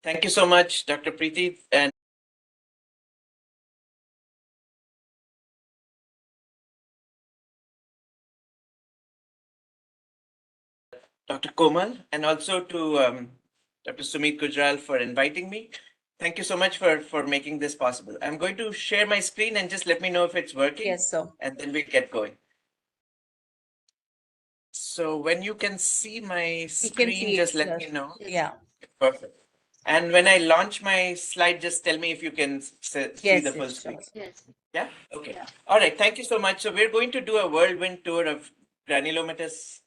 Thank you so much, Dr. Preeti, and Dr. Komal, and also to Dr. Sumit Gujral for inviting me. Thank you so much for making this possible. I'm going to share my screen and just let me know if it's working. Yes, sir. And then we'll get going. So when you can see my screen, just let me know. Yeah. Perfect. And when I launch my slide, just tell me if you can see the full screen. Yes. Yeah? Okay. Yeah. All right. Thank you so much. So we're going to do a whirlwind tour of granulomatous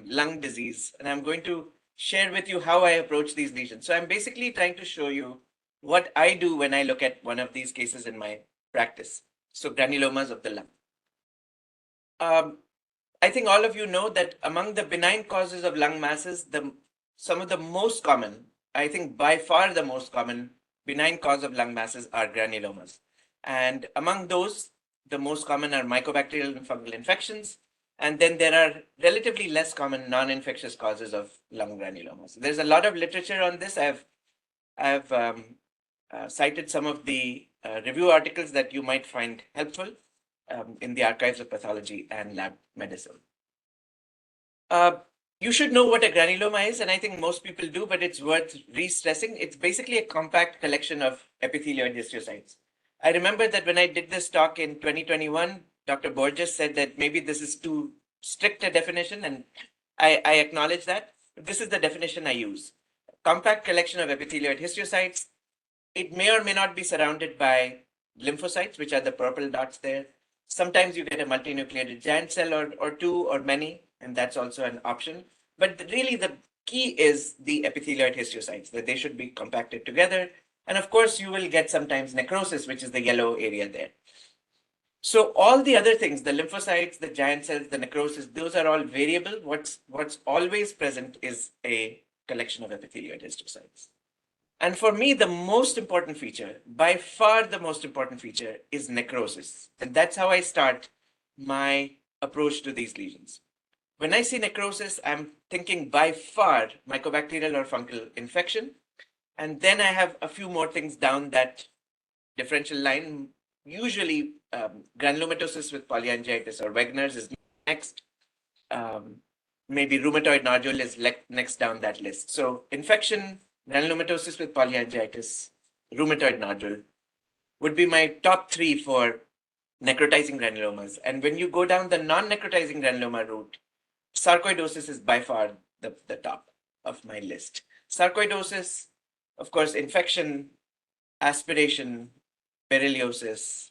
lung disease. And I'm going to share with you how I approach these lesions. So I'm basically trying to show you what I do when I look at one of these cases in my practice. So granulomas of the lung. I think all of you know that among the benign causes of lung masses, some of the most common, I think by far the most common benign cause of lung masses are granulomas. And among those, the most common are mycobacterial and fungal infections. And then there are relatively less common non-infectious causes of lung granulomas. There's a lot of literature on this. I've cited some of the review articles that you might find helpful in the archives of pathology and lab medicine. You should know what a granuloma is, and I think most people do, but it's worth re-stressing. It's basically a compact collection of epithelioid histiocytes. I remember that when I did this talk in 2021, Dr. Borges said that maybe this is too strict a definition, and I acknowledge that. But this is the definition I use. Compact collection of epithelioid histiocytes. It may or may not be surrounded by lymphocytes, which are the purple dots there. Sometimes you get a multinucleated giant cell or two or many, and that's also an option. But really the key is the epithelioid histiocytes, that they should be compacted together. And of course, you will get sometimes necrosis, which is the yellow area there. So all the other things, the lymphocytes, the giant cells, the necrosis, those are all variable. What's always present is a collection of epithelioid histiocytes. And for me, the most important feature, by far the most important feature, is necrosis. And that's how I start my approach to these lesions. When I see necrosis, I'm thinking by far mycobacterial or fungal infection. And then I have a few more things down that differential line. Usually granulomatosis with polyangiitis or Wegener's is next. Maybe rheumatoid nodule is next down that list. So infection, granulomatosis with polyangiitis, rheumatoid nodule would be my top three for necrotizing granulomas. And when you go down the non-necrotizing granuloma route, sarcoidosis is by far the top of my list. Sarcoidosis, of course, infection, aspiration, berylliosis,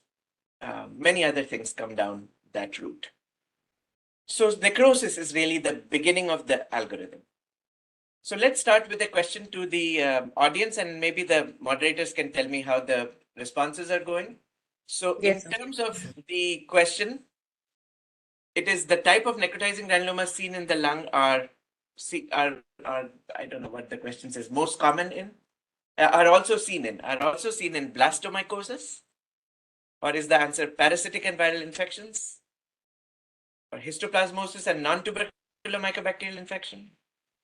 many other things come down that route. So necrosis is really the beginning of the algorithm. So let's start with a question to the audience, and maybe the moderators can tell me how the responses are going. So Yes, in terms of the question, it is the type of necrotizing granulomas seen in the lung are I don't know what the question says, most common in, are also seen in blastomycosis? Or is the answer parasitic and viral infections? Or histoplasmosis and non-tubercular mycobacterial infection?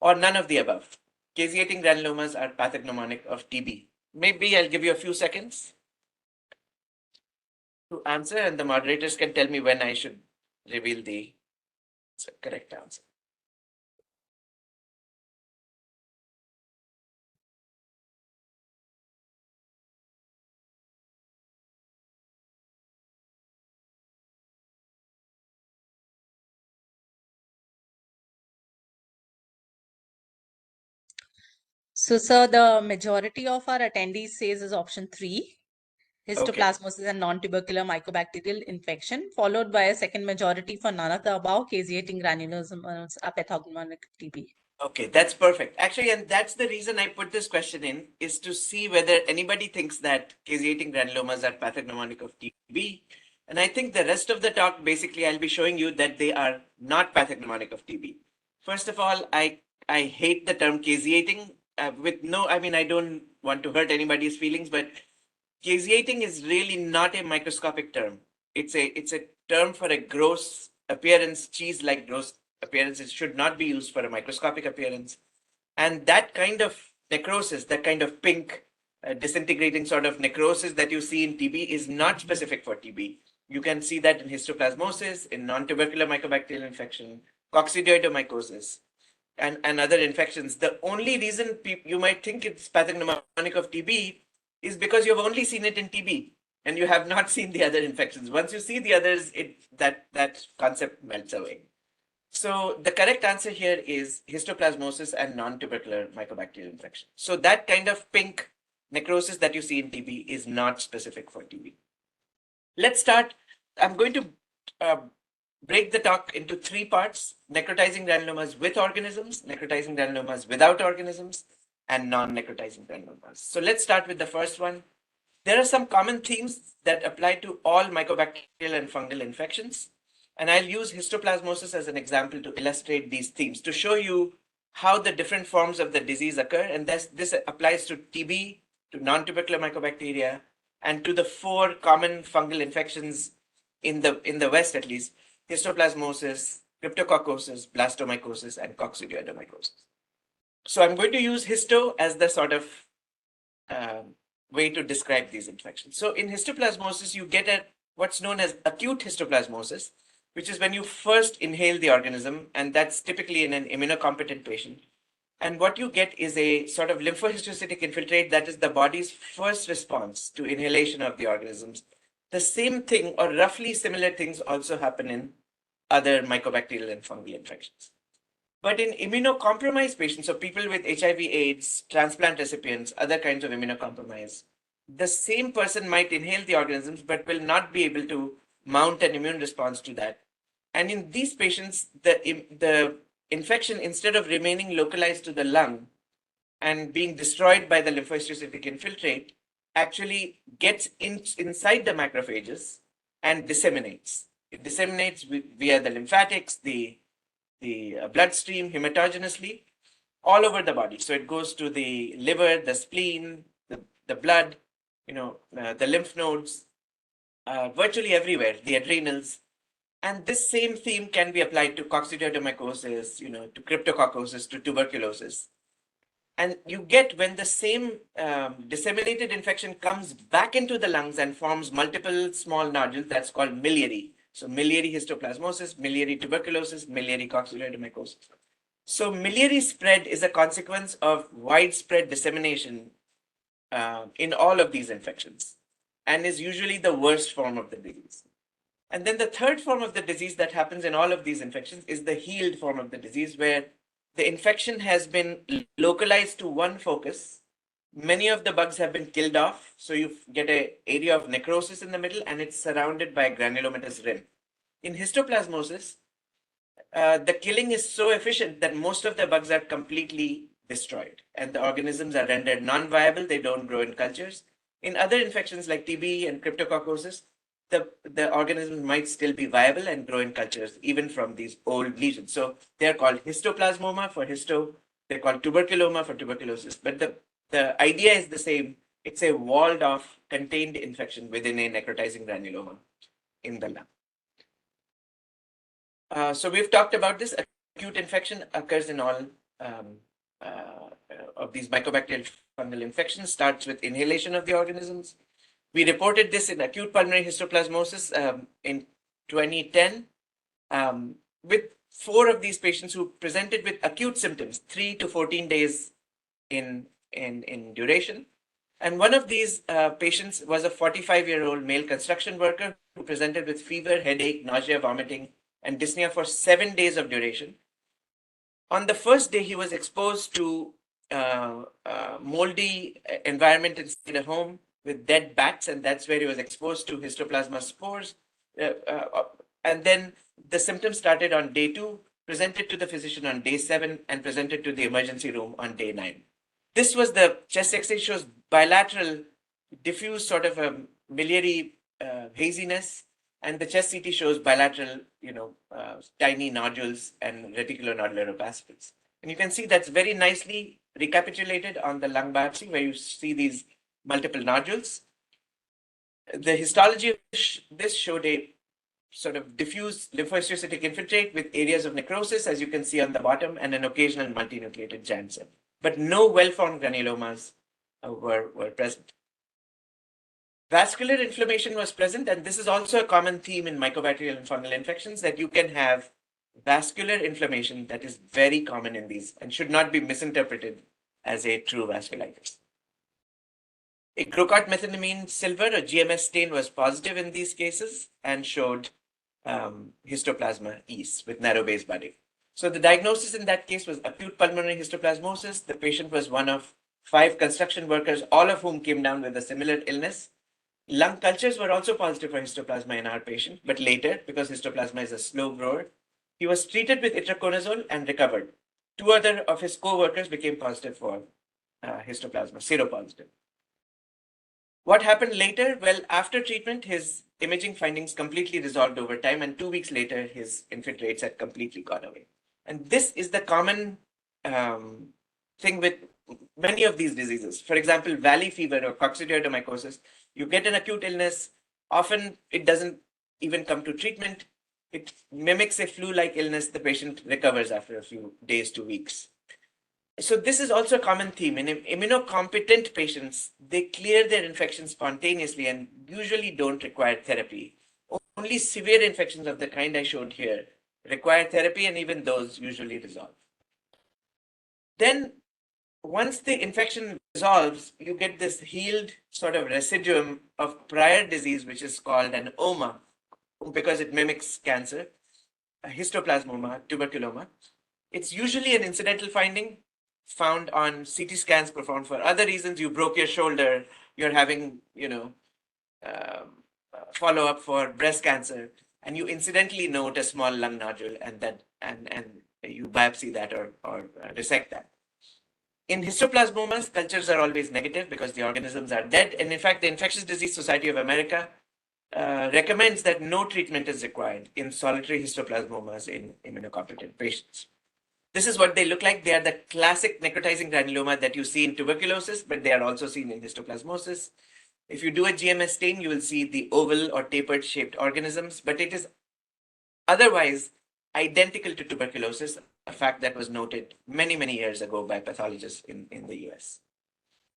Or none of the above? Caseating granulomas are pathognomonic of TB. Maybe I'll give you a few seconds to answer, and the moderators can tell me when I should reveal the correct answer. So, sir, the majority of our attendees says is option 3, histoplasmosis and non-tubercular mycobacterial infection, followed by a second majority for none of the above, caseating granulomas are pathognomonic TB. Okay, that's perfect. Actually, and that's the reason I put this question in, is to see whether anybody thinks that caseating granulomas are pathognomonic of TB. And I think the rest of the talk, basically, I'll be showing you that they are not pathognomonic of TB. First of all, I hate the term caseating I don't want to hurt anybody's feelings, but caseating is really not a microscopic term. It's a term for a gross appearance, cheese-like gross appearance. It should not be used for a microscopic appearance. And that kind of necrosis, that kind of pink, disintegrating sort of necrosis that you see in TB is not specific for TB. You can see that in histoplasmosis, in non-tubercular mycobacterial infection, coccidioidomycosis, and other infections. The only reason you might think it's pathognomonic of TB is because you've only seen it in TB and you have not seen the other infections. Once you see the others, that concept melts away. So the correct answer here is histoplasmosis and non-tubercular mycobacterial infection. So that kind of pink necrosis that you see in TB is not specific for TB. Let's start. I'm going to break the talk into three parts: necrotizing granulomas with organisms, necrotizing granulomas without organisms, and non-necrotizing granulomas. So let's start with the first one. There are some common themes that apply to all mycobacterial and fungal infections. And I'll use histoplasmosis as an example to illustrate these themes, to show you how the different forms of the disease occur. And this applies to TB, to non-tubercular mycobacteria, and to the four common fungal infections in the West, at least: histoplasmosis, cryptococcosis, blastomycosis, and coccidioidomycosis. So I'm going to use histo as the sort of way to describe these infections. So in histoplasmosis, you get what's known as acute histoplasmosis, which is when you first inhale the organism, and that's typically in an immunocompetent patient. And what you get is a sort of lymphohistiocytic infiltrate that is the body's first response to inhalation of the organisms. The same thing or roughly similar things also happen in other mycobacterial and fungal infections. But in immunocompromised patients, so people with HIV/AIDS, transplant recipients, other kinds of immunocompromise, the same person might inhale the organisms but will not be able to mount an immune response to that. And in these patients, the infection, instead of remaining localized to the lung and being destroyed by the lymphohistiocytic infiltrate, actually gets inside the macrophages and disseminates. It disseminates via the lymphatics, the bloodstream, hematogenously, all over the body. So it goes to the liver, the spleen, the blood, the lymph nodes, virtually everywhere, the adrenals. And this same theme can be applied to coccidioidomycosis, to cryptococcosis, to tuberculosis. And you get, when the same disseminated infection comes back into the lungs and forms multiple small nodules, that's called miliary. So miliary histoplasmosis, miliary tuberculosis, miliary coccidioidomycosis. So miliary spread is a consequence of widespread dissemination in all of these infections, and is usually the worst form of the disease. And then the third form of the disease that happens in all of these infections is the healed form of the disease, where the infection has been localized to one focus. Many of the bugs have been killed off. So you get an area of necrosis in the middle, and it's surrounded by a granulomatous rim. In histoplasmosis, the killing is so efficient that most of the bugs are completely destroyed, and the organisms are rendered non-viable. They don't grow in cultures. In other infections like TB and cryptococcosis, the organisms might still be viable and grow in cultures, even from these old lesions. So they're called histoplasmoma for histo. They're called tuberculoma for tuberculosis. But the idea is the same. It's a walled off, contained infection within a necrotizing granuloma in the lung. So we've talked about this. Acute infection occurs in all of these mycobacterial fungal infections, starts with inhalation of the organisms. We reported this in acute pulmonary histoplasmosis in 2010 with 4 of these patients who presented with acute symptoms, 3 to 14 days in duration. And one of these patients was a 45-year-old male construction worker who presented with fever, headache, nausea, vomiting, and dyspnea for 7 days of duration. On the first day, he was exposed to moldy environment inside a home with dead bats, and that's where he was exposed to histoplasma spores. And then the symptoms started on day 2, presented to the physician on day 7, and presented to the emergency room on day 9. This was the chest X-ray, shows bilateral diffuse sort of a miliary haziness, and the chest CT shows bilateral, tiny nodules and reticulonodular opacitals. And you can see that's very nicely recapitulated on the lung biopsy, where you see these multiple nodules. The histology of this showed a sort of diffuse lymphohistiocytic infiltrate with areas of necrosis, as you can see on the bottom, and an occasional multinucleated giant cell. but no well-formed granulomas were present. Vascular inflammation was present, and this is also a common theme in mycobacterial and fungal infections, that you can have vascular inflammation that is very common in these and should not be misinterpreted as a true vasculitis. A Crocott methylamine silver or GMS stain was positive in these cases and showed histoplasma yeast with narrow base budding. So the diagnosis in that case was acute pulmonary histoplasmosis. The patient was one of 5 construction workers, all of whom came down with a similar illness. Lung cultures were also positive for histoplasma in our patient, but later, because histoplasma is a slow grower, he was treated with itraconazole and recovered. 2 other of his co-workers became positive for histoplasma, seropositive. What happened later? Well, after treatment, his imaging findings completely resolved over time, and 2 weeks later, his infiltrates had completely gone away. And this is the common thing with many of these diseases. For example, valley fever or coccidioidomycosis, you get an acute illness, often it doesn't even come to treatment. It mimics a flu-like illness. The patient recovers after a few days to weeks. So this is also a common theme. In immunocompetent patients, they clear their infection spontaneously and usually don't require therapy. Only severe infections of the kind I showed here require therapy, and even those usually resolve. Then once the infection resolves, you get this healed sort of residuum of prior disease, which is called an oma, because it mimics cancer, a histoplasmoma, tuberculoma. It's usually an incidental finding found on CT scans performed for other reasons. You broke your shoulder, you're having, follow up for breast cancer, and you incidentally note a small lung nodule, and you biopsy that or resect that. In histoplasmomas, cultures are always negative because the organisms are dead. And in fact, the Infectious Disease Society of America recommends that no treatment is required in solitary histoplasmomas in immunocompetent patients. This is what they look like. They are the classic necrotizing granuloma that you see in tuberculosis, but they are also seen in histoplasmosis. If you do a GMS stain, you will see the oval or tapered shaped organisms, but it is otherwise identical to tuberculosis, a fact that was noted many, many years ago by pathologists in the US.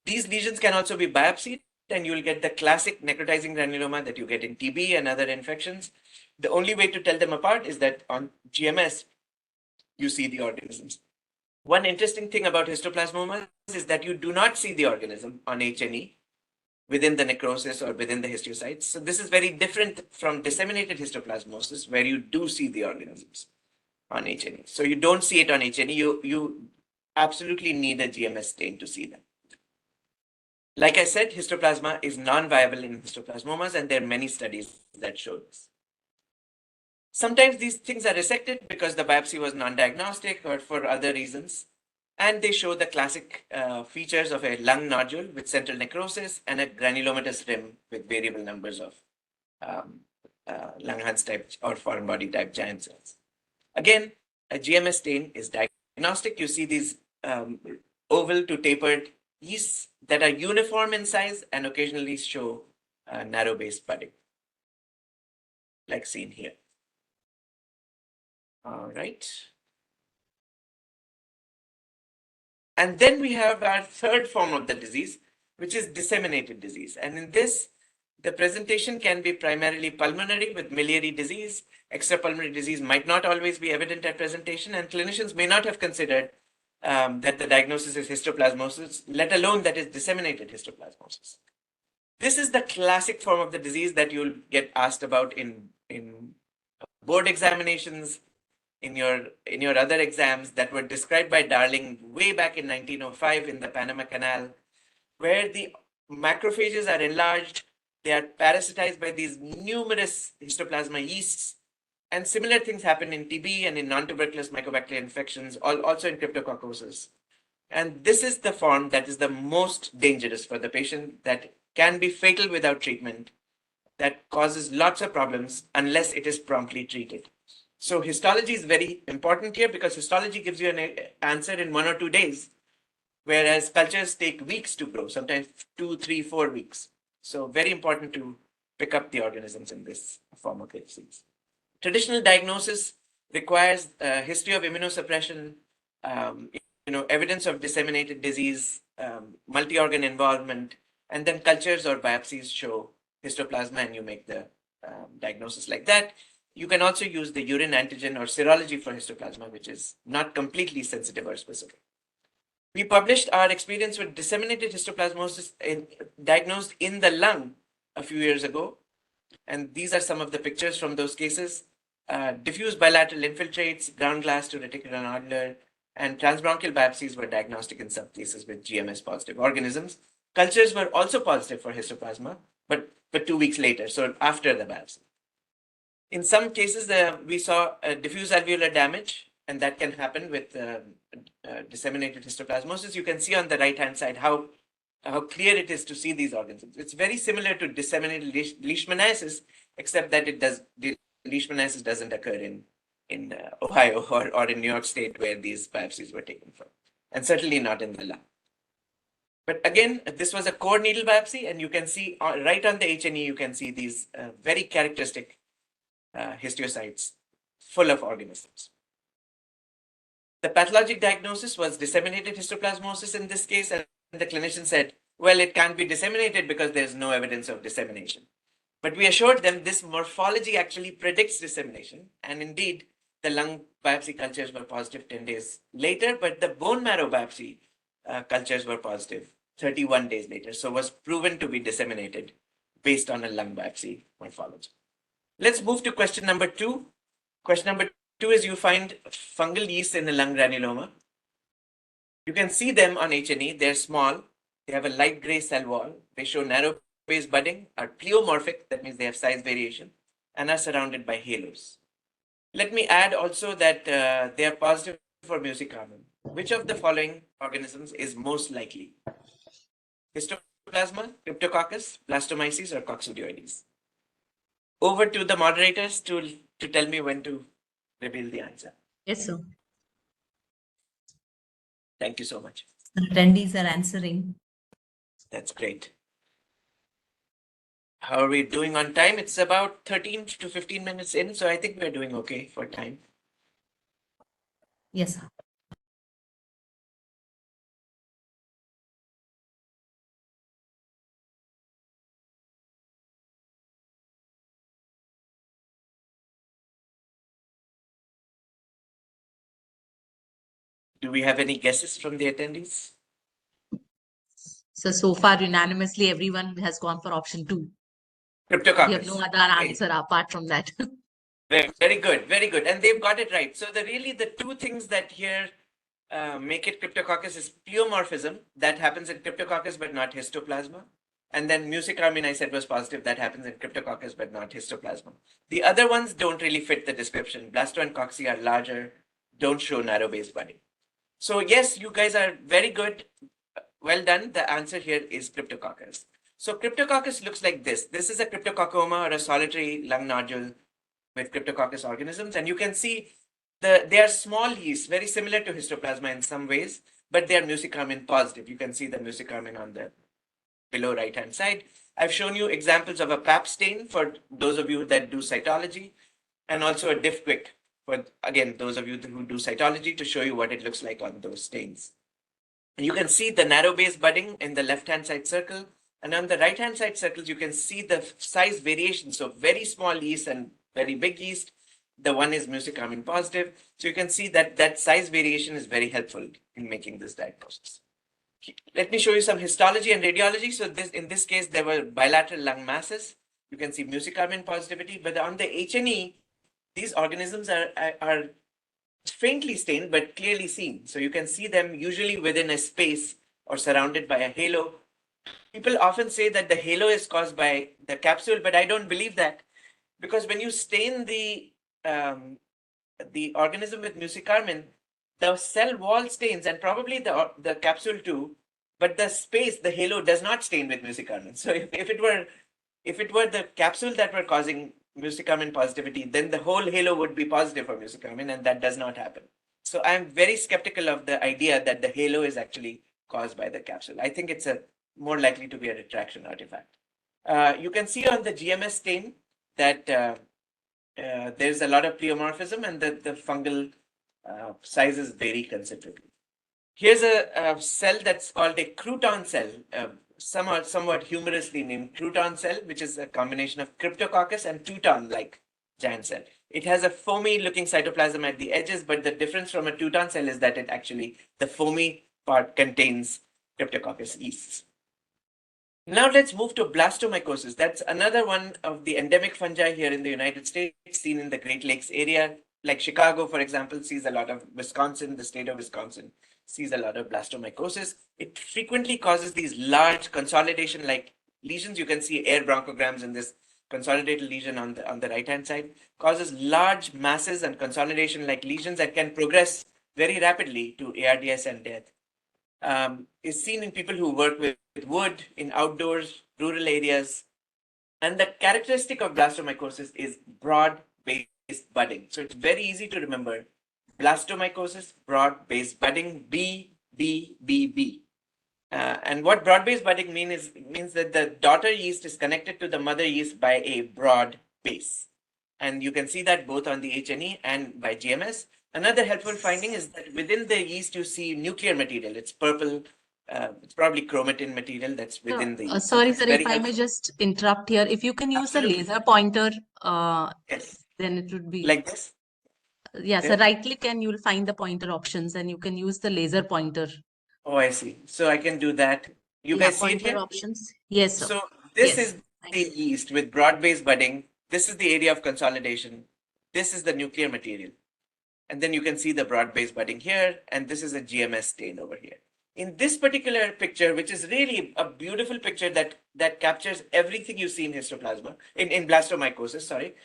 These lesions can also be biopsied, and you will get the classic necrotizing granuloma that you get in TB and other infections. The only way to tell them apart is that on GMS, you see the organisms. One interesting thing about histoplasmomas is that you do not see the organism on H&E within the necrosis or within the histiocytes. So this is very different from disseminated histoplasmosis, where you do see the organisms on H&E. So you don't see it on H&E. You absolutely need a GMS stain to see them. Like I said, histoplasma is non-viable in histoplasmomas, and there are many studies that show this. Sometimes these things are resected because the biopsy was non-diagnostic or for other reasons, and they show the classic features of a lung nodule with central necrosis and a granulomatous rim with variable numbers of Langerhans type or foreign body type giant cells. Again, a GMS stain is diagnostic. You see these oval to tapered yeasts that are uniform in size and occasionally show narrow base budding, like seen here. All right. And then we have our third form of the disease, which is disseminated disease. And in this, the presentation can be primarily pulmonary with miliary disease. Extrapulmonary disease might not always be evident at presentation, and clinicians may not have considered that the diagnosis is histoplasmosis, let alone that is disseminated histoplasmosis. This is the classic form of the disease that you'll get asked about in board examinations, in your other exams, that were described by Darling way back in 1905 in the Panama Canal, where the macrophages are enlarged, they are parasitized by these numerous histoplasma yeasts, and similar things happen in TB and in non-tuberculous mycobacterial infections, also in cryptococcosis. And this is the form that is the most dangerous for the patient, that can be fatal without treatment, that causes lots of problems unless it is promptly treated. So histology is very important here, because histology gives you an answer in 1 or 2 days, whereas cultures take weeks to grow, sometimes 2, 3, 4 weeks. So very important to pick up the organisms in this form of the disease. Traditional diagnosis requires a history of immunosuppression, evidence of disseminated disease, multi-organ involvement, and then cultures or biopsies show histoplasma and you make the diagnosis like that. You can also use the urine antigen or serology for histoplasma, which is not completely sensitive or specific. We published our experience with disseminated histoplasmosis diagnosed in the lung a few years ago. And these are some of the pictures from those cases. Diffuse bilateral infiltrates, ground glass to reticulonodular, and transbronchial biopsies were diagnostic in some cases with GMS positive organisms. Cultures were also positive for histoplasma, but 2 weeks later, so after the biopsy. In some cases, we saw diffuse alveolar damage, and that can happen with disseminated histoplasmosis. You can see on the right-hand side how clear it is to see these organisms. It's very similar to disseminated leishmaniasis, except that leishmaniasis doesn't occur in Ohio or in New York State where these biopsies were taken from, and certainly not in the lung. But again, this was a core needle biopsy, and you can see right on the H&E, you can see these very characteristic histiocytes full of organisms. The pathologic diagnosis was disseminated histoplasmosis in this case, and the clinician said, well, it can't be disseminated because there's no evidence of dissemination. But we assured them this morphology actually predicts dissemination, and indeed, the lung biopsy cultures were positive 10 days later, but the bone marrow biopsy cultures were positive 31 days later, so was proven to be disseminated based on a lung biopsy morphology. Let's move to question number 2. Question number 2 is you find fungal yeast in the lung granuloma. You can see them on H&E. They're small. They have a light gray cell wall. They show narrow base budding, are pleomorphic, that means they have size variation, and are surrounded by halos. Let me add also that they are positive for musicarmin. Which of the following organisms is most likely? Histoplasma, Cryptococcus, Blastomyces, or Coccidioides? Over to the moderators to tell me when to reveal the answer. Yes, sir. Thank you so much. The attendees are answering. That's great. How are we doing on time? It's about 13 to 15 minutes in, so I think we're doing okay for time. Yes, sir. Do we have any guesses from the attendees? So far, unanimously, everyone has gone for option 2. Cryptococcus. We have no other answer apart from that. Very good, very good. And they've got it right. So the two things that here make it Cryptococcus is pleomorphism. That happens in Cryptococcus, but not histoplasma. And then musicarmin, I said, was positive. That happens in Cryptococcus, but not histoplasma. The other ones don't really fit the description. Blasto and cocci are larger, don't show narrow base budding. So yes, you guys are very good. Well done. The answer here is Cryptococcus. So Cryptococcus looks like this. This is a cryptococcoma or a solitary lung nodule with Cryptococcus organisms. And you can see they are small yeast, very similar to histoplasma in some ways, but they are musicarmin positive. You can see the musicarmin on the below right-hand side. I've shown you examples of a PAP stain for those of you that do cytology, and also a DiffQuick for, again, those of you who do cytology to show you what it looks like on those stains. And you can see the narrow base budding in the left-hand side circle. And on the right-hand side circles, you can see the size variation. So very small yeast and very big yeast. The one is musicarmin positive. So you can see that size variation is very helpful in making this diagnosis. Let me show you some histology and radiology. So in this case, there were bilateral lung masses. You can see musicarmin positivity, but on the H&E, these organisms are faintly stained, but clearly seen. So you can see them usually within a space or surrounded by a halo. People often say that the halo is caused by the capsule, but I don't believe that, because when you stain the organism with musicarmin, the cell wall stains, and probably the capsule too, but the space, the halo, does not stain with musicarmin. So if it were the capsule that were causing musicarmin positivity, then the whole halo would be positive for musicarmin, and that does not happen. So I'm very skeptical of the idea that the halo is actually caused by the capsule. I think it's more likely to be a retraction artifact. You can see on the GMS stain that there's a lot of pleomorphism, and the fungal sizes vary considerably. Here's a cell that's called a crouton cell, somewhat humorously named crouton cell, which is a combination of cryptococcus and teuton-like giant cell. It has a foamy-looking cytoplasm at the edges, but the difference from a teuton cell is that the foamy part contains cryptococcus yeasts. Now let's move to blastomycosis. That's another one of the endemic fungi here in the United States, seen in the Great Lakes area. Like Chicago, for example, sees a lot of Wisconsin, the state of Wisconsin sees a lot of blastomycosis. It frequently causes these large consolidation-like lesions. You can see air bronchograms in this consolidated lesion on the right-hand side. Causes large masses and consolidation-like lesions that can progress very rapidly to ARDS and death. Is seen in people who work with wood in outdoors, rural areas. And the characteristic of blastomycosis is broad-based budding. So it's very easy to remember. Blastomycosis, broad-based budding, B, B, B, B. And what broad-based budding means that the daughter yeast is connected to the mother yeast by a broad base. And you can see that both on the HNE and by GMS. Another helpful finding is that within the yeast, you see nuclear material. It's purple. It's probably chromatin material that's within the yeast. Sorry, It's sir, very if I may helpful. just interrupt here. If you can use the Absolutely. laser pointer, Yes, then it would be. like this. Yeah, so Yes. right click and you'll find the pointer options and you can use the laser pointer. Oh, I see. So I can do that. You Yeah, guys see it pointer here? options. Yes, sir. So this Yes. is the yeast with broad-based budding. This is the area of consolidation. This is the nuclear material. And then you can see the broad-based budding here, and this is a GMS stain over here. In this particular picture, which is really a beautiful picture that captures everything you see in histoplasma, in blastomycosis, sorry,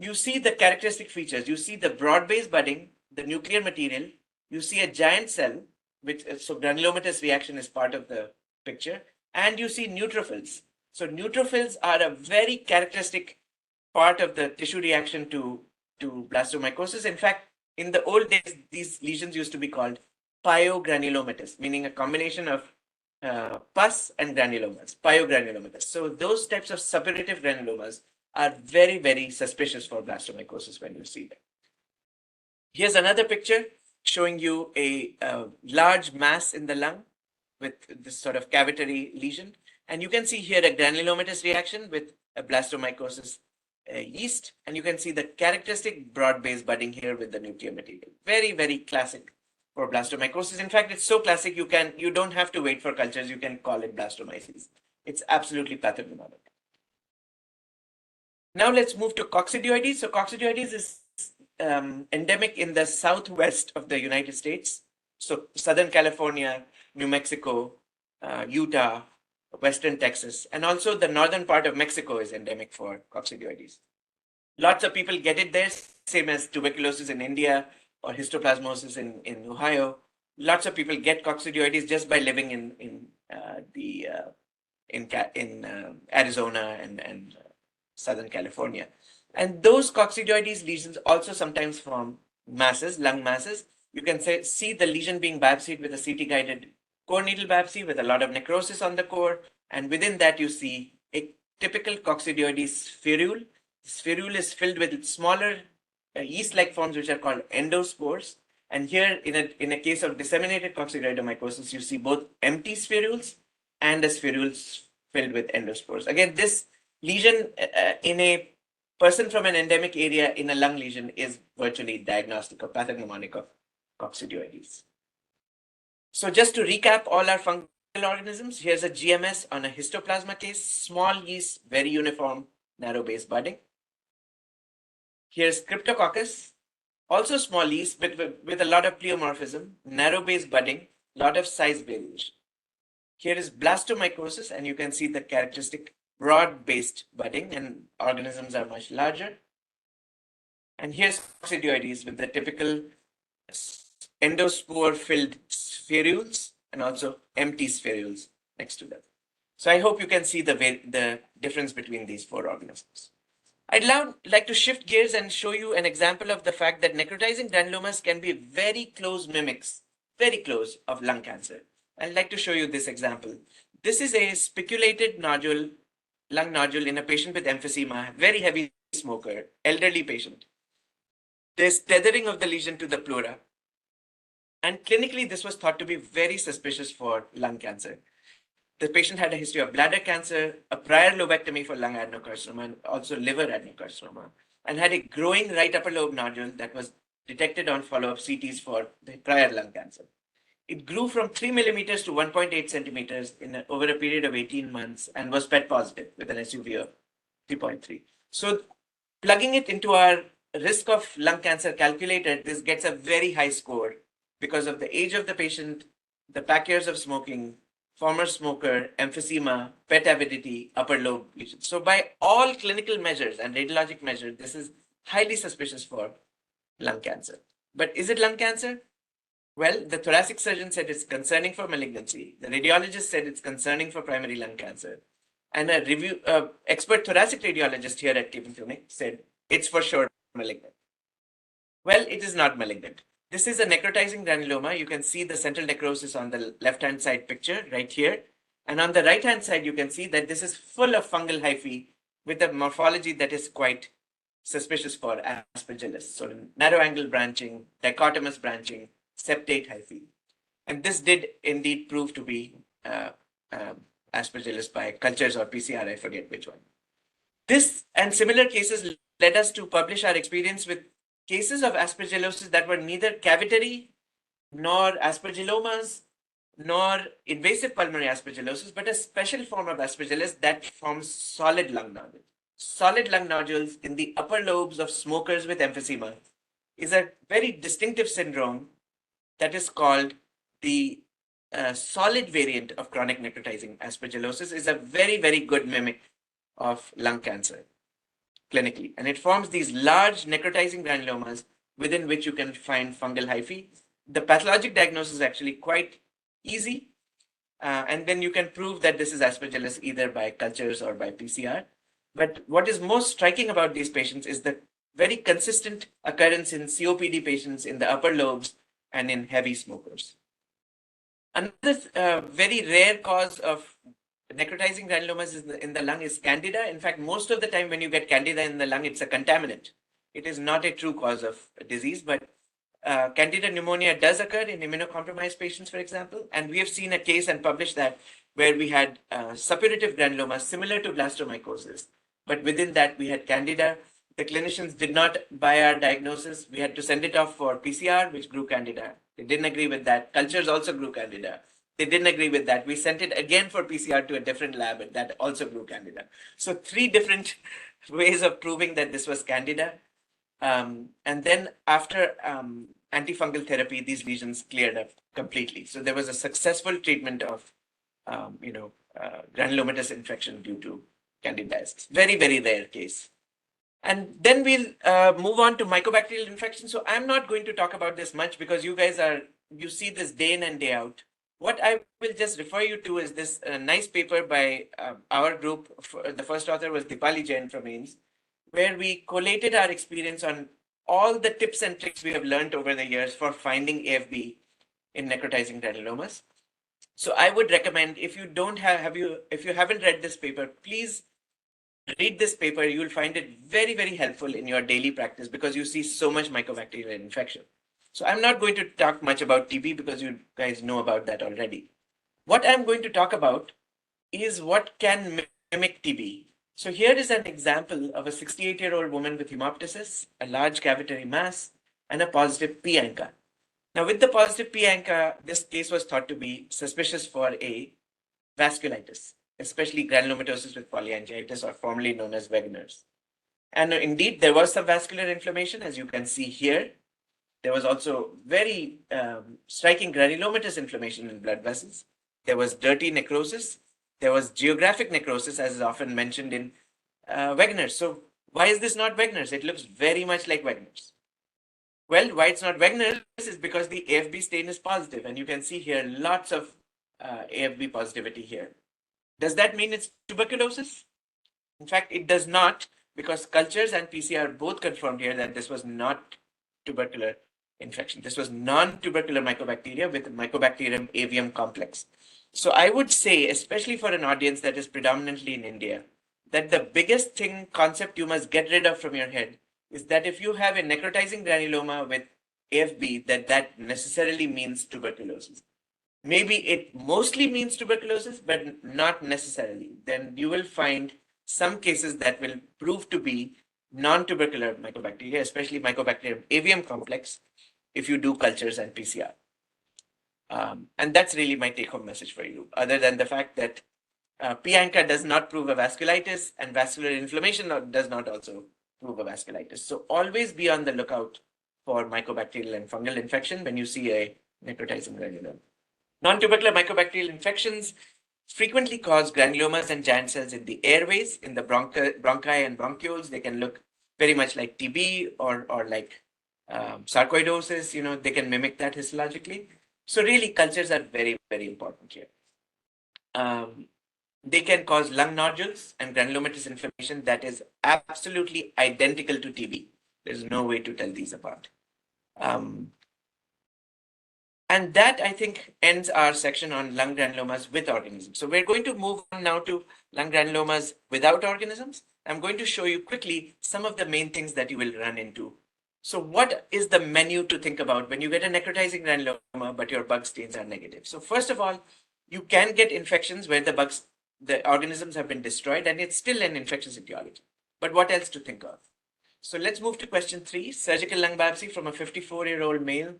you see the characteristic features. You see the broad-based budding, the nuclear material, you see a giant cell, which so granulomatous reaction is part of the picture, and you see neutrophils. So neutrophils are a very characteristic part of the tissue reaction to blastomycosis. In fact, in the old days, these lesions used to be called pyogranulomatous, meaning a combination of pus and granulomas, pyogranulomatous. So those types of suppurative granulomas are very, very suspicious for blastomycosis when you see them. Here's another picture showing you a large mass in the lung with this sort of cavitary lesion. And you can see here a granulomatous reaction with a blastomycosis yeast. And you can see the characteristic broad-based budding here with the nuclear material. Very, very classic for blastomycosis. In fact, it's so classic you don't have to wait for cultures. You can call it blastomyces. It's absolutely pathognomonic. Now let's move to coccidioides. So coccidioides is endemic in the southwest of the United States. So Southern California, New Mexico, Utah, Western Texas, and also the northern part of Mexico is endemic for coccidioides. Lots of people get it there, same as tuberculosis in India or histoplasmosis in Ohio. Lots of people get coccidioides just by living in Arizona and Southern California. And those coccidioides lesions also sometimes form masses, lung masses. You can see the lesion being biopsied with a CT-guided core needle biopsy with a lot of necrosis on the core. And within that, you see a typical coccidioides spherule. The spherule is filled with smaller yeast-like forms, which are called endospores. And here, in a case of disseminated coccidioidomycosis, you see both empty spherules and a spherule filled with endospores. Again, this lesion in a person from an endemic area in a lung lesion is virtually diagnostic or pathognomonic of coccidioides. So just to recap all our fungal organisms, here's a GMS on a histoplasma case, small yeast, very uniform, narrow base budding. Here's Cryptococcus, also small yeast, but with a lot of pleomorphism, narrow base budding, lot of size variation. Here is blastomycosis, and you can see the characteristic broad-based budding, and organisms are much larger. And here's coccidioides with the typical endospore-filled spherules and also empty spherules next to them. So I hope you can see the difference between these four organisms. I'd now like to shift gears and show you an example of the fact that necrotizing granulomas can be very close mimics, very close, of lung cancer. I'd like to show you this example. This is a spiculated nodule, lung nodule in a patient with emphysema, very heavy smoker, elderly patient. There's tethering of the lesion to the pleura. And clinically, this was thought to be very suspicious for lung cancer. The patient had a history of bladder cancer, a prior lobectomy for lung adenocarcinoma, and also liver adenocarcinoma, and had a growing right upper lobe nodule that was detected on follow-up CTs for the prior lung cancer. It grew from 3 millimeters to 1.8 centimeters over a period of 18 months and was PET positive with an SUV of 3.3. So plugging it into our risk of lung cancer calculator, this gets a very high score because of the age of the patient, the pack years of smoking, former smoker, emphysema, PET avidity, upper lobe lesions. So by all clinical measures and radiologic measures, this is highly suspicious for lung cancer. But is it lung cancer? Well, the thoracic surgeon said it's concerning for malignancy. The radiologist said it's concerning for primary lung cancer. And a expert thoracic radiologist here at Cleveland Clinic said it's for sure malignant. Well, it is not malignant. This is a necrotizing granuloma. You can see the central necrosis on the left-hand side picture right here. And on the right-hand side, you can see that this is full of fungal hyphae with a morphology that is quite suspicious for aspergillus. So narrow angle branching, dichotomous branching, septate hyphae. And this did indeed prove to be aspergillus by cultures or PCR, I forget which one. This and similar cases led us to publish our experience with cases of aspergillosis that were neither cavitary nor aspergillomas nor invasive pulmonary aspergillosis, but a special form of aspergillus that forms solid lung nodules. Solid lung nodules in the upper lobes of smokers with emphysema is a very distinctive syndrome that is called the solid variant of chronic necrotizing aspergillosis. Is a very, very good mimic of lung cancer clinically. And it forms these large necrotizing granulomas within which you can find fungal hyphae. The pathologic diagnosis is actually quite easy. And then you can prove that this is aspergillus either by cultures or by PCR. But what is most striking about these patients is the very consistent occurrence in COPD patients in the upper lobes and in heavy smokers. Another very rare cause of necrotizing granulomas in the lung is candida. In fact, most of the time when you get candida in the lung, it's a contaminant. It is not a true cause of disease, but candida pneumonia does occur in immunocompromised patients, for example. And we have seen a case and published that where we had suppurative granulomas similar to blastomycosis. But within that, we had candida. The clinicians did not buy our diagnosis. We had to send it off for PCR, which grew candida. They didn't agree with that. Cultures also grew candida. They didn't agree with that. We sent it again for PCR to a different lab, and that also grew candida. So 3 different ways of proving that this was candida. And then after antifungal therapy, these lesions cleared up completely. So there was a successful treatment of granulomatous infection due to candidiasis. Very, very rare case. And then we'll move on to mycobacterial infection. So I'm not going to talk about this much because you guys you see this day in and day out. What I will just refer you to is this nice paper by our group. The first author was Dipali Jain from AIIMS, where we collated our experience on all the tips and tricks we have learned over the years for finding AFB in necrotizing granulomas. So I would recommend, if you haven't read this paper, please read this paper. You will find it very, very helpful in your daily practice because you see so much mycobacterial infection. So I'm not going to talk much about TB because you guys know about that already. What I'm going to talk about is what can mimic TB. So here is an example of a 68-year-old woman with hemoptysis, a large cavitary mass, and a positive P ANCA. Now with the positive P ANCA, this case was thought to be suspicious for a vasculitis, especially granulomatosis with polyangiitis, or formerly known as Wegener's. And indeed, there was some vascular inflammation, as you can see here. There was also very striking granulomatous inflammation in blood vessels. There was dirty necrosis. There was geographic necrosis, as is often mentioned in Wegener's. So why is this not Wegener's? It looks very much like Wegener's. Well, why it's not Wegener's is because the AFB stain is positive, and you can see here lots of AFB positivity here. Does that mean it's tuberculosis? In fact, it does not, because cultures and PCR both confirmed here that this was not tubercular infection. This was non-tubercular mycobacteria with Mycobacterium avium complex. So I would say, especially for an audience that is predominantly in India, that the biggest concept you must get rid of from your head is that if you have a necrotizing granuloma with AFB, that necessarily means tuberculosis. Maybe it mostly means tuberculosis, but not necessarily. Then you will find some cases that will prove to be non-tubercular mycobacteria, especially Mycobacterium avium complex, if you do cultures and PCR. And that's really my take-home message for you, other than the fact that P-ANCA does not prove a vasculitis, and vascular inflammation does not also prove a vasculitis. So always be on the lookout for mycobacterial and fungal infection when you see a necrotizing granuloma. Non-tubercular mycobacterial infections frequently cause granulomas and giant cells in the airways, in the bronchi and bronchioles. They can look very much like TB or like sarcoidosis. They can mimic that histologically. So really, cultures are very, very important here. They can cause lung nodules and granulomatous inflammation that is absolutely identical to TB. There's no way to tell these apart. And that, I think, ends our section on lung granulomas with organisms. So we're going to move on now to lung granulomas without organisms. I'm going to show you quickly some of the main things that you will run into. So what is the menu to think about when you get a necrotizing granuloma, but your bug stains are negative? So first of all, you can get infections where the organisms have been destroyed, and it's still an infectious etiology. But what else to think of? So let's move to question 3. Surgical lung biopsy from a 54-year-old male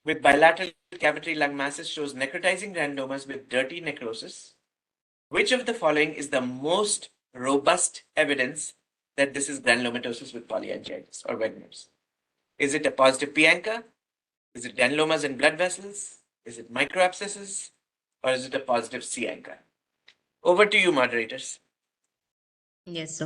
with bilateral cavitary lung masses shows necrotizing granulomas with dirty necrosis. Which of the following is the most robust evidence that this is granulomatosis with polyangiitis or Wegener's? Is it a positive P-ANCA? Is it granulomas in blood vessels? Is it microabscesses? Or is it a positive C-ANCA? Over to you, moderators. Yes, sir.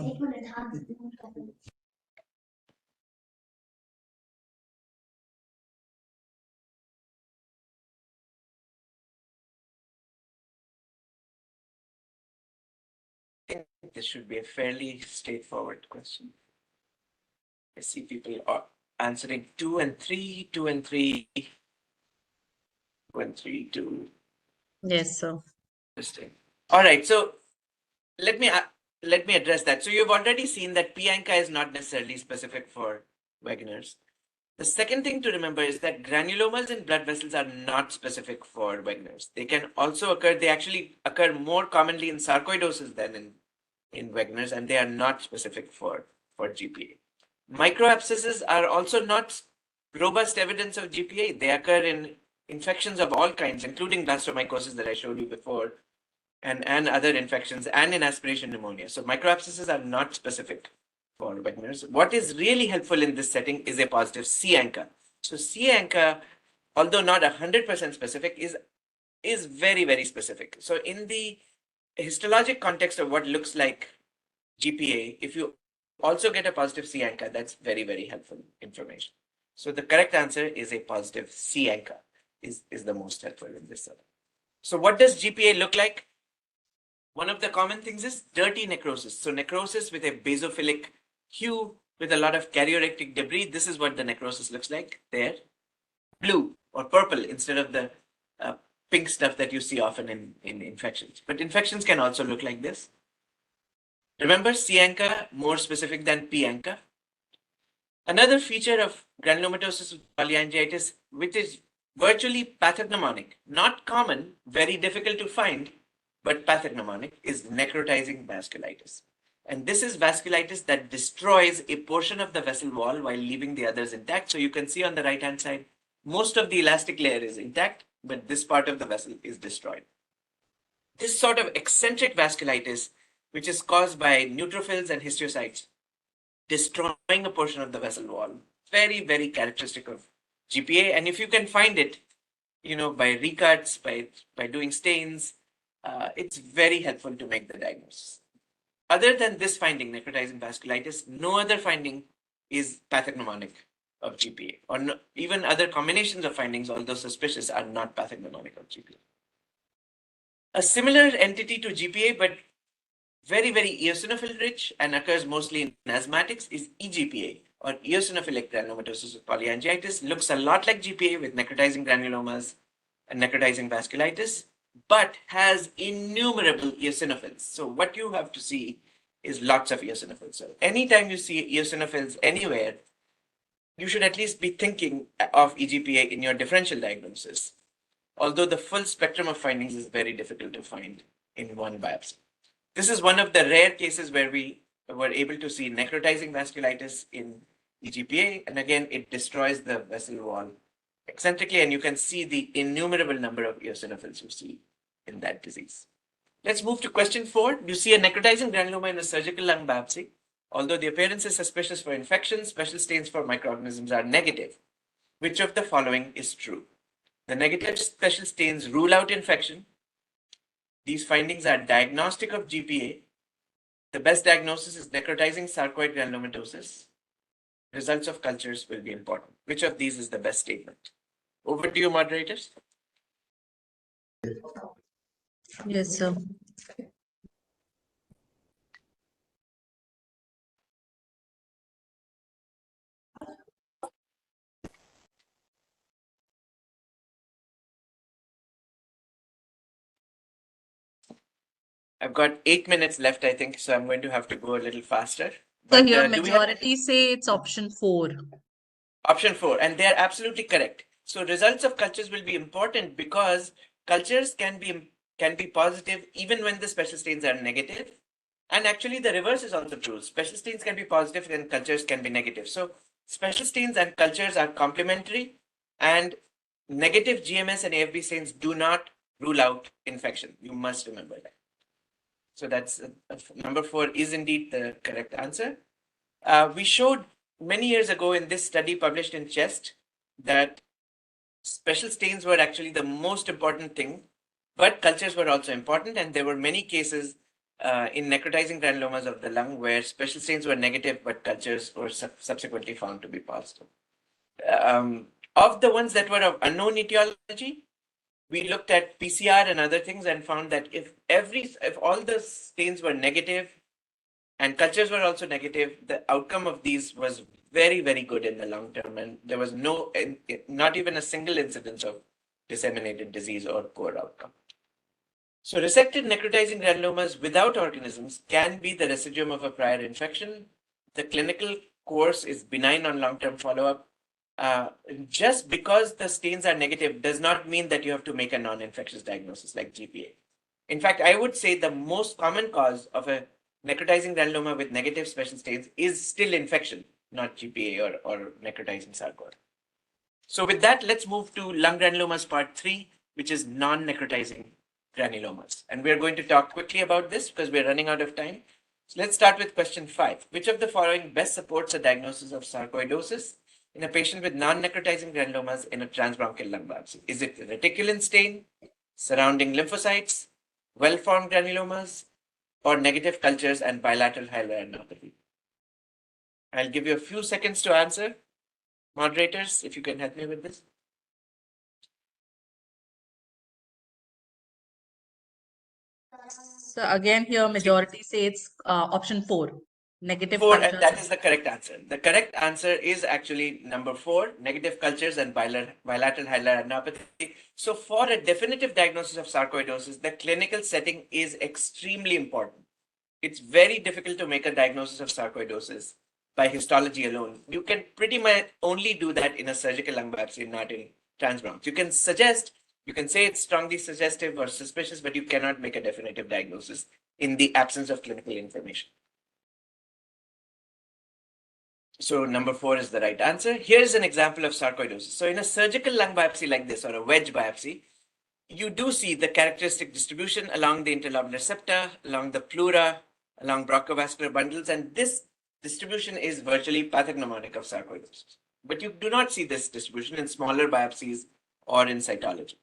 I think this should be a fairly straightforward question. I see people are answering 2 and 3, 2 and 3, 2 and 3, 2. Yes, sir. Interesting. All right, so let me address that. So you've already seen that P-ANCA is not necessarily specific for Wegener's. The second thing to remember is that granulomas in blood vessels are not specific for Wegener's. They can also occur, they actually occur more commonly in sarcoidosis than in Wegener's, and they are not specific for GPA. Microabscesses are also not robust evidence of GPA. They occur in infections of all kinds, including blastomycosis that I showed you before, and other infections, and in aspiration pneumonia. So microabscesses are not specific for Wegener's. What is really helpful in this setting is a positive C-ANCA. So C-ANCA, although not 100% specific, is very, very specific. So in the histologic context of what looks like GPA, if you also get a positive C-ANCA, that's very, very helpful information. So the correct answer is a positive C-ANCA is the most helpful in this setting. So what does GPA look like? One of the common things is dirty necrosis. So necrosis with a basophilic hue with a lot of karyorectic debris. This is what the necrosis looks like there. Blue or purple instead of the pink stuff that you see often in infections. But infections can also look like this. Remember, C-ANCA more specific than P-ANCA. Another feature of granulomatosis with polyangiitis, which is virtually pathognomonic, not common, very difficult to find, but pathognomonic, is necrotizing vasculitis. And this is vasculitis that destroys a portion of the vessel wall while leaving the others intact. So you can see on the right-hand side, most of the elastic layer is intact, but this part of the vessel is destroyed. This sort of eccentric vasculitis, which is caused by neutrophils and histiocytes, destroying a portion of the vessel wall, very, very characteristic of GPA. And if you can find it, by recuts, by doing stains, it's very helpful to make the diagnosis. Other than this finding, necrotizing vasculitis, no other finding is pathognomonic of GPA, or no, even other combinations of findings, although suspicious, are not pathognomonic of GPA. A similar entity to GPA, but very, very eosinophil rich and occurs mostly in asthmatics, is eGPA, or eosinophilic granulomatosis with polyangiitis. Looks a lot like GPA with necrotizing granulomas and necrotizing vasculitis, but has innumerable eosinophils. So what you have to see is lots of eosinophils. So anytime you see eosinophils anywhere, you should at least be thinking of EGPA in your differential diagnosis, although the full spectrum of findings is very difficult to find in one biopsy. This is one of the rare cases where we were able to see necrotizing vasculitis in EGPA, and again, it destroys the vessel wall eccentrically, and you can see the innumerable number of eosinophils you see in that disease. Let's move to question 4. You see a necrotizing granuloma in a surgical lung biopsy. Although the appearance is suspicious for infection, special stains for microorganisms are negative. Which of the following is true? The negative special stains rule out infection. These findings are diagnostic of GPA. The best diagnosis is necrotizing sarcoid granulomatosis. Results of cultures will be important. Which of these is the best statement? Over to you, moderators. Yes, sir. I've got 8 minutes left, I think, so I'm going to have to go a little faster. So But here do we have majority say it's option 4. option 4, and they are absolutely correct. So results of cultures will be important because cultures can be positive even when the special stains are negative. And actually the reverse is also true. Special stains can be positive and cultures can be negative. So special stains and cultures are complementary, and negative GMS and AFB stains do not rule out infection. You must remember that. So that's number 4 is indeed the correct answer. We showed many years ago in this study published in Chest that special stains were actually the most important thing, but cultures were also important, and there were many cases in necrotizing granulomas of the lung where special stains were negative, but cultures were subsequently found to be positive. Of the ones that were of unknown etiology, we looked at PCR and other things and found that if all the stains were negative and cultures were also negative, the outcome of these was very, very good in the long term, and there was not even a single incidence of disseminated disease or poor outcome. So resected necrotizing granulomas without organisms can be the residuum of a prior infection. The clinical course is benign on long-term follow-up. Just because the stains are negative does not mean that you have to make a non-infectious diagnosis like GPA. In fact, I would say the most common cause of a necrotizing granuloma with negative special stains is still infection, not GPA or necrotizing sarcoid. So with that, let's move to lung granulomas part 3, which is non-necrotizing granulomas. And we're going to talk quickly about this because we're running out of time. So let's start with question 5. Which of the following best supports a diagnosis of sarcoidosis in a patient with non-necrotizing granulomas in a transbronchial lung biopsy? Is it reticulin stain, surrounding lymphocytes, well-formed granulomas, or negative cultures and bilateral hyaluronopathy? I'll give you a few seconds to answer. Moderators, if you can help me with this. So again, here majority say it's option 4. Negative 4, cultures. and that is the correct answer. The correct answer is actually number 4, negative cultures and bilateral hyaluronopathy. So for a definitive diagnosis of sarcoidosis, the clinical setting is extremely important. It's very difficult to make a diagnosis of sarcoidosis by histology alone. You can pretty much only do that in a surgical lung biopsy, not in transbronch. You can say it's strongly suggestive or suspicious, but you cannot make a definitive diagnosis in the absence of clinical information. So number 4 is the right answer. Here's an example of sarcoidosis. So in a surgical lung biopsy like this, or a wedge biopsy, you do see the characteristic distribution along the interlobular septa, along the pleura, along bronchovascular bundles, and this distribution is virtually pathognomonic of sarcoidosis. But you do not see this distribution in smaller biopsies or in cytology.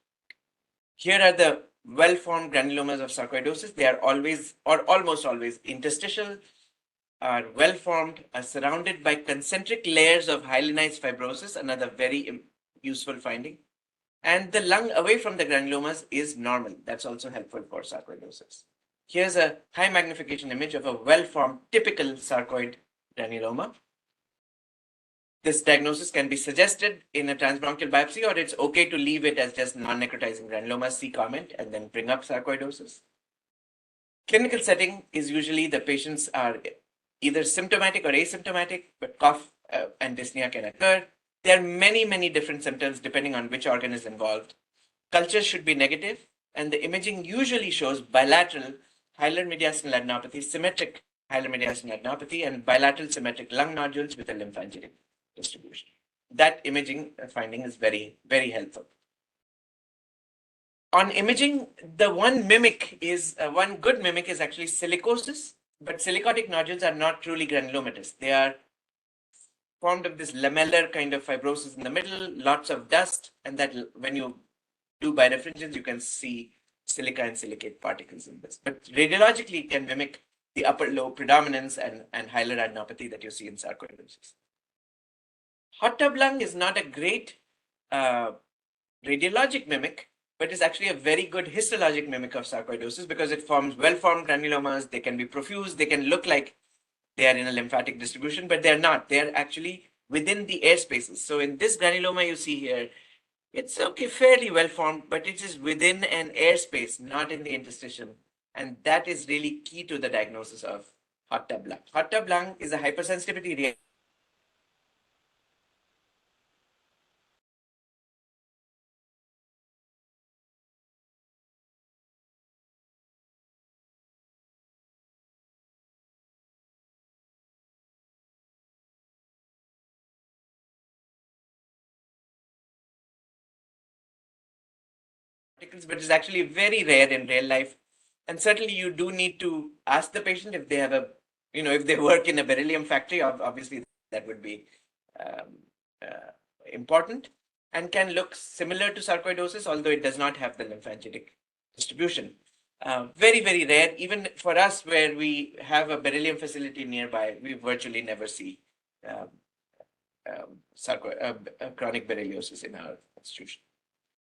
Here are the well-formed granulomas of sarcoidosis. They are always, or almost always, interstitial, are well-formed, are surrounded by concentric layers of hyalinized fibrosis, another very useful finding. And the lung away from the granulomas is normal. That's also helpful for sarcoidosis. Here's a high magnification image of a well-formed typical sarcoid granuloma. This diagnosis can be suggested in a transbronchial biopsy, or it's okay to leave it as just non-necrotizing granuloma, see comment, and then bring up sarcoidosis. Clinical setting is usually the patients are either symptomatic or asymptomatic, but cough and dyspnea can occur. There are many, many different symptoms depending on which organ is involved. Culture should be negative, and the imaging usually shows bilateral hilar mediastinal adenopathy, symmetric hilar mediastinal adenopathy, and bilateral symmetric lung nodules with a lymphangitic distribution. That imaging finding is very, very helpful. On imaging, the one good mimic is actually silicosis, but silicotic nodules are not truly granulomatous. They are formed of this lamellar kind of fibrosis in the middle, lots of dust, and that when you do birefringence, you can see silica and silicate particles in this. But radiologically, it can mimic the upper lobe predominance and hilar adenopathy that you see in sarcoidosis. Hot tub lung is not a great radiologic mimic, but is actually a very good histologic mimic of sarcoidosis because it forms well-formed granulomas. They can be profuse. They can look like they are in a lymphatic distribution, but they're not. They're actually within the air spaces. So in this granuloma you see here, it's okay, fairly well-formed, but it is within an airspace, not in the interstitium. And that is really key to the diagnosis of hot tub lung. Hot tub lung is a hypersensitivity particles, but it's actually very rare in real life. And certainly you do need to ask the patient if they have a, if they work in a beryllium factory, obviously that would be important and can look similar to sarcoidosis, although it does not have the lymphangitic distribution. Very, very rare. Even for us, where we have a beryllium facility nearby, we virtually never see chronic berylliosis in our institution.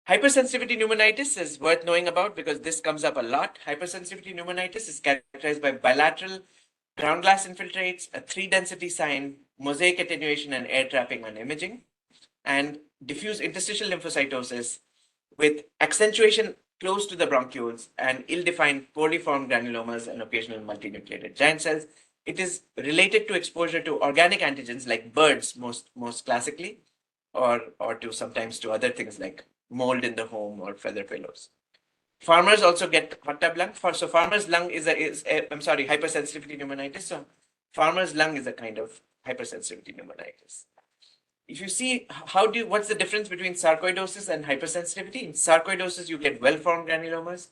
Hypersensitivity pneumonitis is worth knowing about because this comes up a lot. Hypersensitivity pneumonitis is characterized by bilateral ground glass infiltrates, a 3-density sign, mosaic attenuation, and air trapping on imaging, and diffuse interstitial lymphocytosis with accentuation close to the bronchioles and ill-defined, poorly formed granulomas and occasional multinucleated giant cells. It is related to exposure to organic antigens like birds, most classically, or to sometimes to other things like mold in the home or feather pillows. Farmers also get hot tub lung. So farmer's lung is hypersensitivity pneumonitis. So farmer's lung is a kind of hypersensitivity pneumonitis. If you see what's the difference between sarcoidosis and hypersensitivity? In sarcoidosis, you get well-formed granulomas.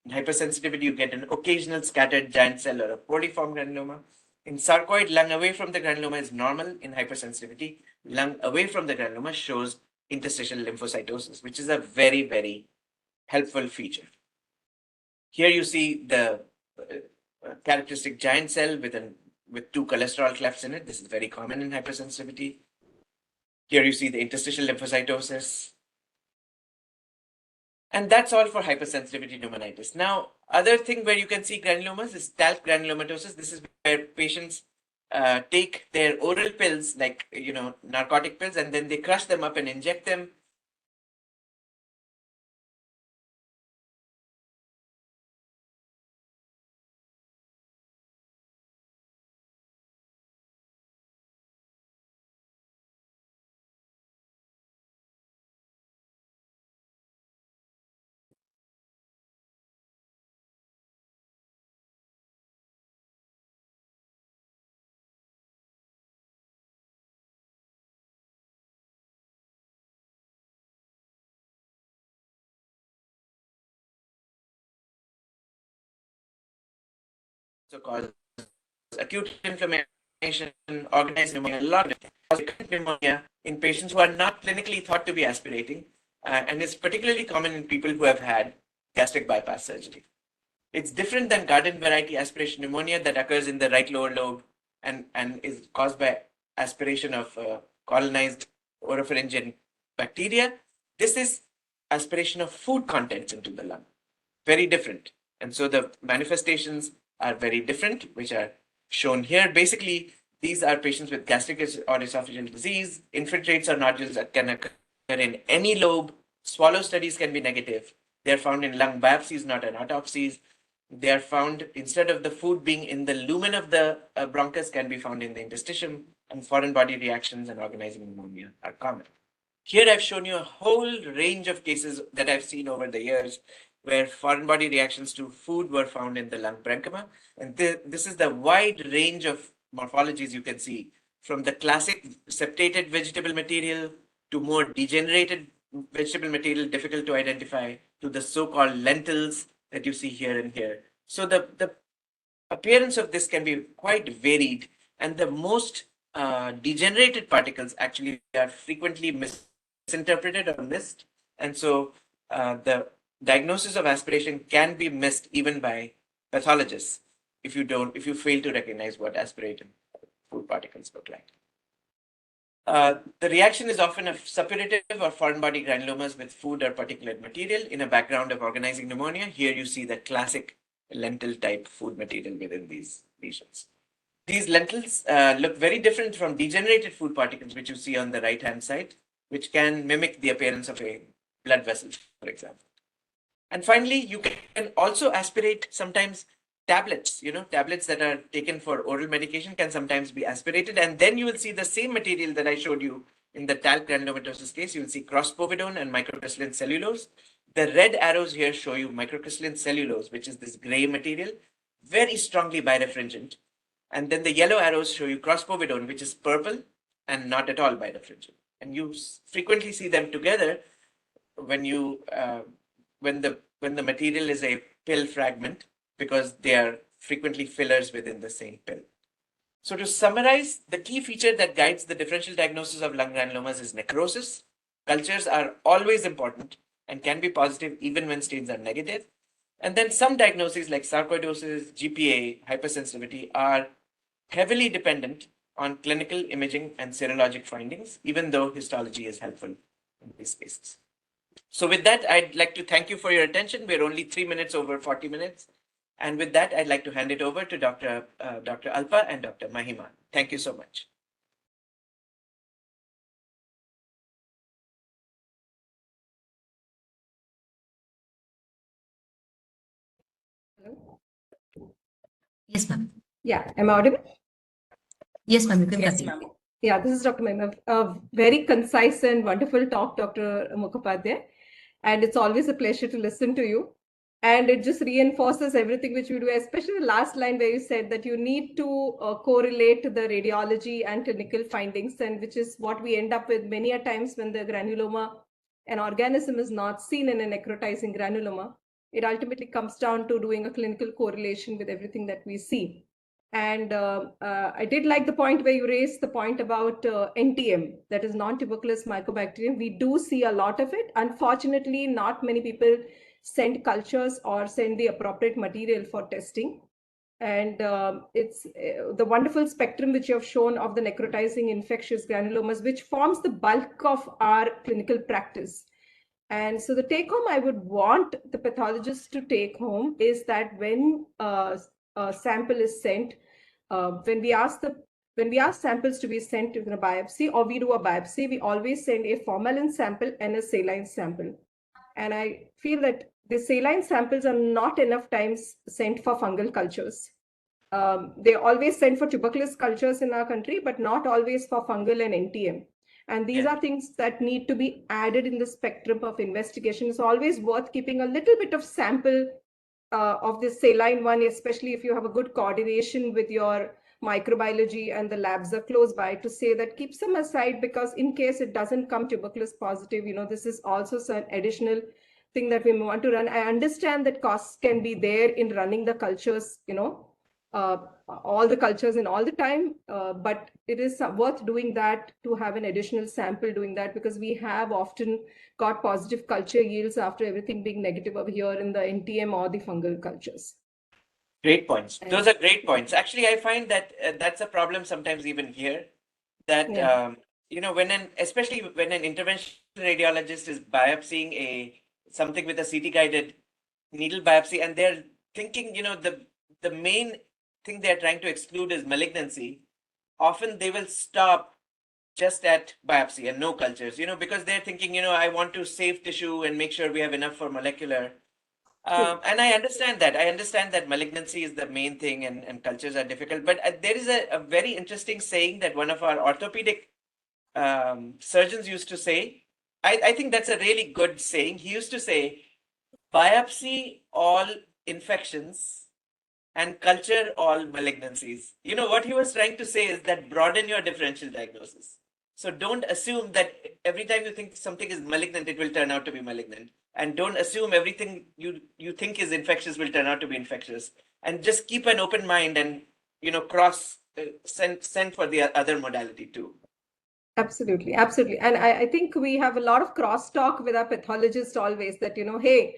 In hypersensitivity, you get an occasional scattered giant cell or a poorly formed granuloma. In sarcoid, lung away from the granuloma is normal. In hypersensitivity, lung away from the granuloma shows interstitial lymphocytosis, which is a very, very helpful feature. Here you see the characteristic giant cell with 2 cholesterol clefts in it. This is very common in hypersensitivity. Here you see the interstitial lymphocytosis. And that's all for hypersensitivity pneumonitis. Now, other thing where you can see granulomas is talc granulomatosis. This is where patients take their oral pills, like, narcotic pills, and then they crush them up and inject them. So cause acute inflammation, organized pneumonia, a lot of acute pneumonia in patients who are not clinically thought to be aspirating, and it's particularly common in people who have had gastric bypass surgery. It's different than garden variety aspiration pneumonia that occurs in the right lower lobe and is caused by aspiration of colonized oropharyngeal bacteria. This is aspiration of food contents into the lung. Very different. And so the manifestations are very different, which are shown here. Basically, these are patients with gastric or esophageal disease. Infiltrates or nodules that can occur in any lobe. Swallow studies can be negative. They are found in lung biopsies, not in autopsies. They are found, instead of the food being in the lumen of the bronchus, can be found in the interstitium. and foreign body reactions and organizing pneumonia are common. Here I've shown you a whole range of cases that I've seen over the years where foreign body reactions to food were found in the lung parenchyma. And this is the wide range of morphologies you can see, from the classic septated vegetable material to more degenerated vegetable material difficult to identify, to the so-called lentils that you see here and here. So the appearance of this can be quite varied, and the most degenerated particles actually are frequently misinterpreted or missed. And so the diagnosis of aspiration can be missed even by pathologists if you fail to recognize what aspirated food particles look like. The reaction is often a suppurative or foreign body granulomas with food or particulate material in a background of organizing pneumonia. Here you see the classic lentil type food material within these lesions. These lentils look very different from degenerated food particles, which you see on the right hand side, which can mimic the appearance of a blood vessel, for example. And finally, you can also aspirate sometimes tablets, tablets that are taken for oral medication can sometimes be aspirated. And then you will see the same material that I showed you in the talc granulomatosis case. You will see cross-povidone and microcrystalline cellulose. The red arrows here show you microcrystalline cellulose, which is this gray material, very strongly birefringent. And then the yellow arrows show you cross-povidone, which is purple and not at all birefringent. And you frequently see them together when the material is a pill fragment, because they are frequently fillers within the same pill. So to summarize, the key feature that guides the differential diagnosis of lung granulomas is necrosis. Cultures are always important and can be positive even when stains are negative. And then some diagnoses like sarcoidosis, GPA, hypersensitivity are heavily dependent on clinical imaging and serologic findings, even though histology is helpful in these cases. So with that, I'd like to thank you for your attention. We're only 3 minutes over 40 minutes. And with that, I'd like to hand it over to Dr. Alpa and Dr. Mahima. Thank you so much. Hello? Yes, ma'am. Yeah, am I audible? Yes, ma'am. You can Yes, continue. ma'am. Yeah, this is Dr. Mahima. A very concise and wonderful talk, Dr. Mukhopadhyay. And it's always a pleasure to listen to you. And it just reinforces everything which you do, especially the last line where you said that you need to correlate the radiology and clinical findings, and which is what we end up with many a times when the granuloma, an organism is not seen in a necrotizing granuloma. It ultimately comes down to doing a clinical correlation with everything that we see. And I did like the point where you raised the point about NTM, that is non-tuberculous mycobacterium. We do see a lot of it. Unfortunately, not many people send cultures or send the appropriate material for testing. And it's the wonderful spectrum which you have shown of the necrotizing infectious granulomas, which forms the bulk of our clinical practice. And so the take home I would want the pathologist to take home is that when a sample is sent, when we ask samples to be sent to a biopsy, or we do a biopsy, we always send a formalin sample and a saline sample. And I feel that the saline samples are not enough times sent for fungal cultures. They always send for tuberculous cultures in our country, but not always for fungal and NTM. And these are things that need to be added in the spectrum of investigation. It's always worth keeping a little bit of sample of this saline one, especially if you have a good coordination with your microbiology and the labs are close by, to say that keep some aside, because in case it doesn't come tuberculous positive, this is also an additional thing that we want to run. I understand that costs can be there in running the cultures, all the cultures in all the time, but it is worth doing that, to have an additional sample doing that, because we have often got positive culture yields after everything being negative over here in the NTM or the fungal cultures. Great points. Those are great points. Actually, I find that that's a problem sometimes even here, that especially when an interventional radiologist is biopsying something with a CT guided needle biopsy, and they're thinking, the main thing they're trying to exclude is malignancy. Often they will stop just at biopsy and no cultures, because they're thinking, I want to save tissue and make sure we have enough for molecular. And I understand that. I understand that malignancy is the main thing and cultures are difficult. But there is a very interesting saying that one of our orthopedic surgeons used to say. I think that's a really good saying. He used to say, biopsy all infections and culture all malignancies. You know, what he was trying to say is that broaden your differential diagnosis. So don't assume that every time you think something is malignant, it will turn out to be malignant. And don't assume everything you think is infectious will turn out to be infectious. And just keep an open mind and, you know, send for the other modality too. Absolutely, absolutely. And I think we have a lot of crosstalk with our pathologist always that, hey,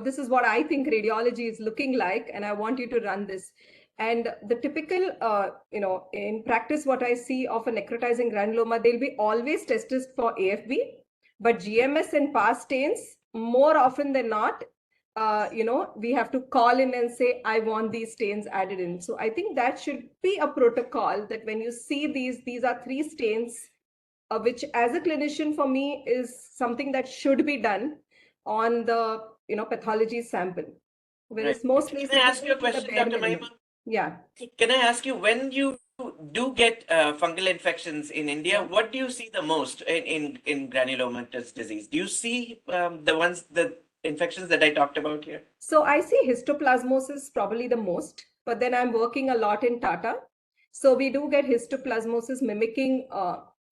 this is what I think radiology is looking like, and I want you to run this. And the typical, in practice, what I see of a necrotizing granuloma, they'll be always tested for AFB, but GMS and past stains, more often than not, we have to call in and say, I want these stains added in. So I think that should be a protocol that when you see these are 3 stains, which as a clinician for me is something that should be done on the pathology sample. Whereas Right. mostly, can I ask you a question, Dr. Mahima? Yeah. Can I ask you, when you do get fungal infections in India, what do you see the most in granulomatous disease? Do you see the infections that I talked about here? So I see histoplasmosis probably the most, but then I'm working a lot in Tata. So we do get histoplasmosis mimicking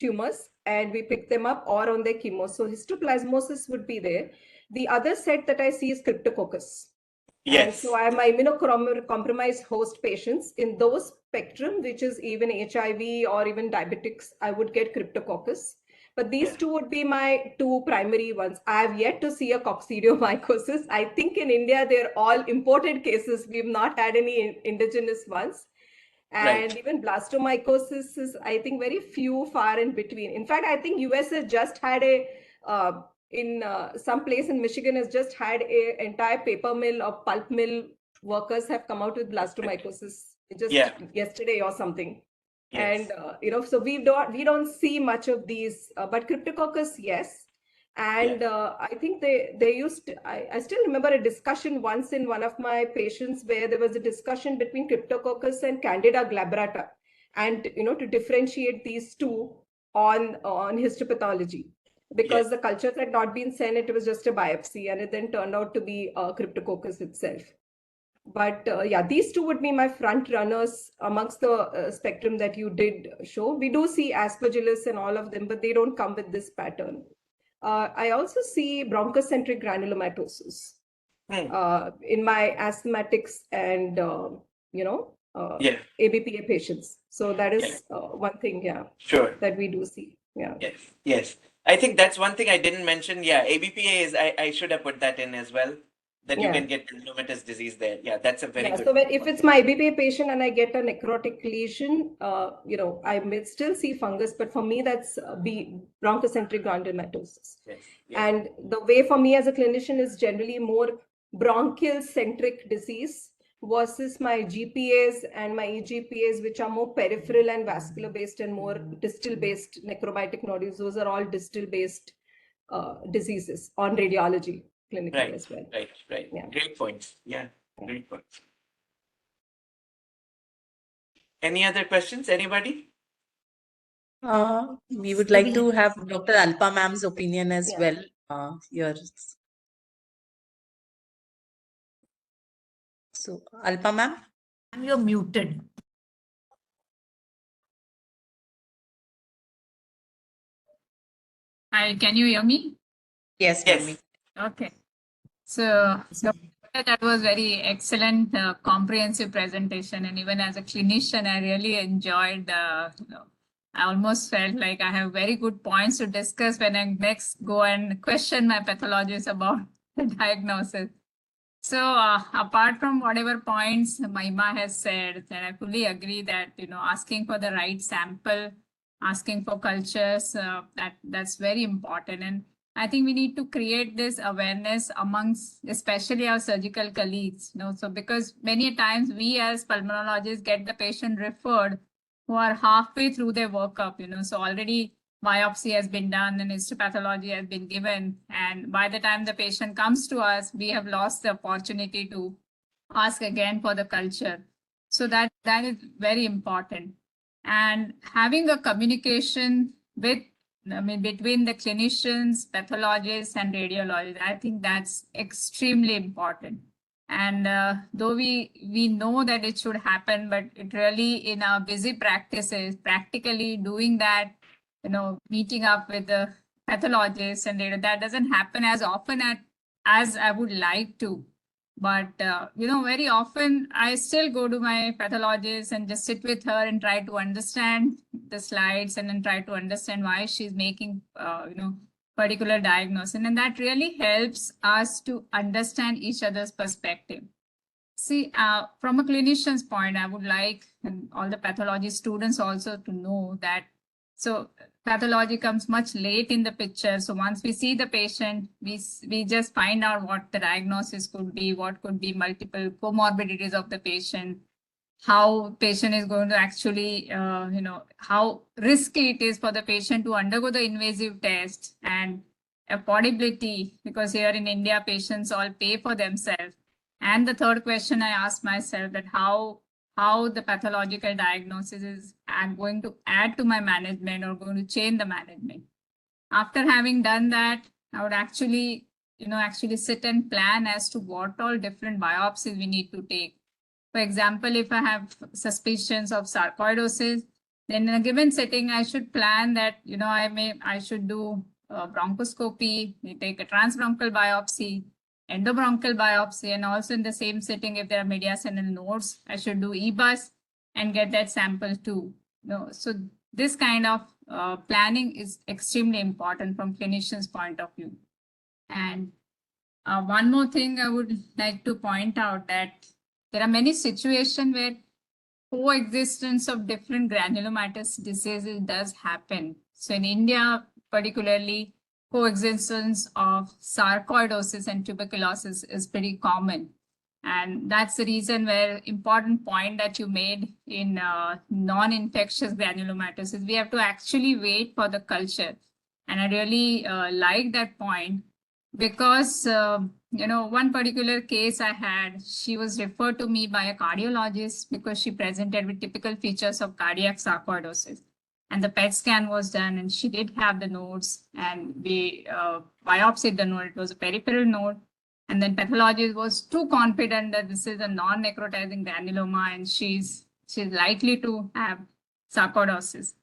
tumors, and we pick them up or on their chemo. So histoplasmosis would be there. The other set that I see is cryptococcus. Yes. And so I have my immunocompromised host patients in those spectrum, which is even HIV or even diabetics, I would get cryptococcus. But these two would be my 2 primary ones. I have yet to see a coccidiomycosis. I think in India, they're all imported cases. We've not had any indigenous ones. And even blastomycosis is, I think, very few far in between. In fact, I think US has just had some place in Michigan has just had a entire paper mill or pulp mill workers have come out with blastomycosis just yesterday or something. Yes. And so we don't see much of these, but cryptococcus, yes. And I think they used to, I still remember a discussion once in one of my patients where there was a discussion between cryptococcus and Candida glabrata, and to differentiate these two on histopathology, because the cultures had not been sent, it was just a biopsy, and it then turned out to be cryptococcus itself. But these two would be my front runners amongst the spectrum that you did show. We do see aspergillus and all of them, but they don't come with this pattern. I also see bronchocentric granulomatosis in my asthmatics and ABPA patients. So that is one thing, sure, that we do see. Yes. I think that's one thing I didn't mention. ABPA is, I should have put that in as well, that you can get granulomatous disease there. That's a very good. So if it's my ABPA patient and I get a necrotic lesion, I may still see fungus, but for me, that's bronchocentric granulomatosis. And the way for me as a clinician is generally more bronchial centric disease versus my GPAs and my EGPAs, which are more peripheral and vascular based and more distal based necrobitic nodules. Those are all distal based diseases on radiology clinically as well. Right. Great points. Great points. Any other questions? Anybody? We would like to have Dr. Alpa ma'am's opinion as well. Yours. So, Alpa ma'am? You're muted. Hi, can you hear me? Yes. Okay. So that was very excellent, comprehensive presentation. And even as a clinician, I really enjoyed, I almost felt like I have very good points to discuss when I next go and question my pathologist about the diagnosis. So apart from whatever points Mahima has said, and I fully agree that, asking for the right sample, asking for cultures, that's very important. And I think we need to create this awareness amongst especially our surgical colleagues, so because many times we as pulmonologists get the patient referred who are halfway through their workup, so already biopsy has been done and histopathology has been given. And by the time the patient comes to us, we have lost the opportunity to ask again for the culture. So that is very important. And having a communication between the clinicians, pathologists, and radiologists, I think that's extremely important. And though we know that it should happen, but it really in our busy practices, practically doing that, meeting up with the pathologists and that doesn't happen as often as I would like to. But, very often I still go to my pathologist and just sit with her and try to understand the slides and then try to understand why she's making, particular diagnosis. And that really helps us to understand each other's perspective. See, from a clinician's point, I would like all the pathology students also to know that pathology comes much late in the picture. So once we see the patient, we just find out what the diagnosis could be, what could be multiple comorbidities of the patient, how patient is going to actually, how risky it is for the patient to undergo the invasive test and affordability, because here in India, patients all pay for themselves. And the third question I asked myself that how the pathological diagnosis is going to add to my management or going to change the management. After having done that, I would actually sit and plan as to what all different biopsies we need to take. For example, if I have suspicions of sarcoidosis, then in a given setting, I should plan that, I should do bronchoscopy, we take a transbronchial biopsy, endobronchial biopsy, and also in the same setting, if there are mediastinal nodes, I should do EBUS and get that sample too. So this kind of planning is extremely important from clinician's point of view. And one more thing I would like to point out that there are many situations where coexistence of different granulomatous diseases does happen. So in India, particularly, coexistence of sarcoidosis and tuberculosis is pretty common. And that's the reason where important point that you made in non-infectious granulomatosis, we have to actually wait for the culture. And I really like that point because, one particular case I had, she was referred to me by a cardiologist because she presented with typical features of cardiac sarcoidosis. And the PET scan was done and she did have the nodes and we biopsied the node. It was a peripheral node. And then pathologist was too confident that this is a non-necrotizing granuloma and she's likely to have sarcoidosis.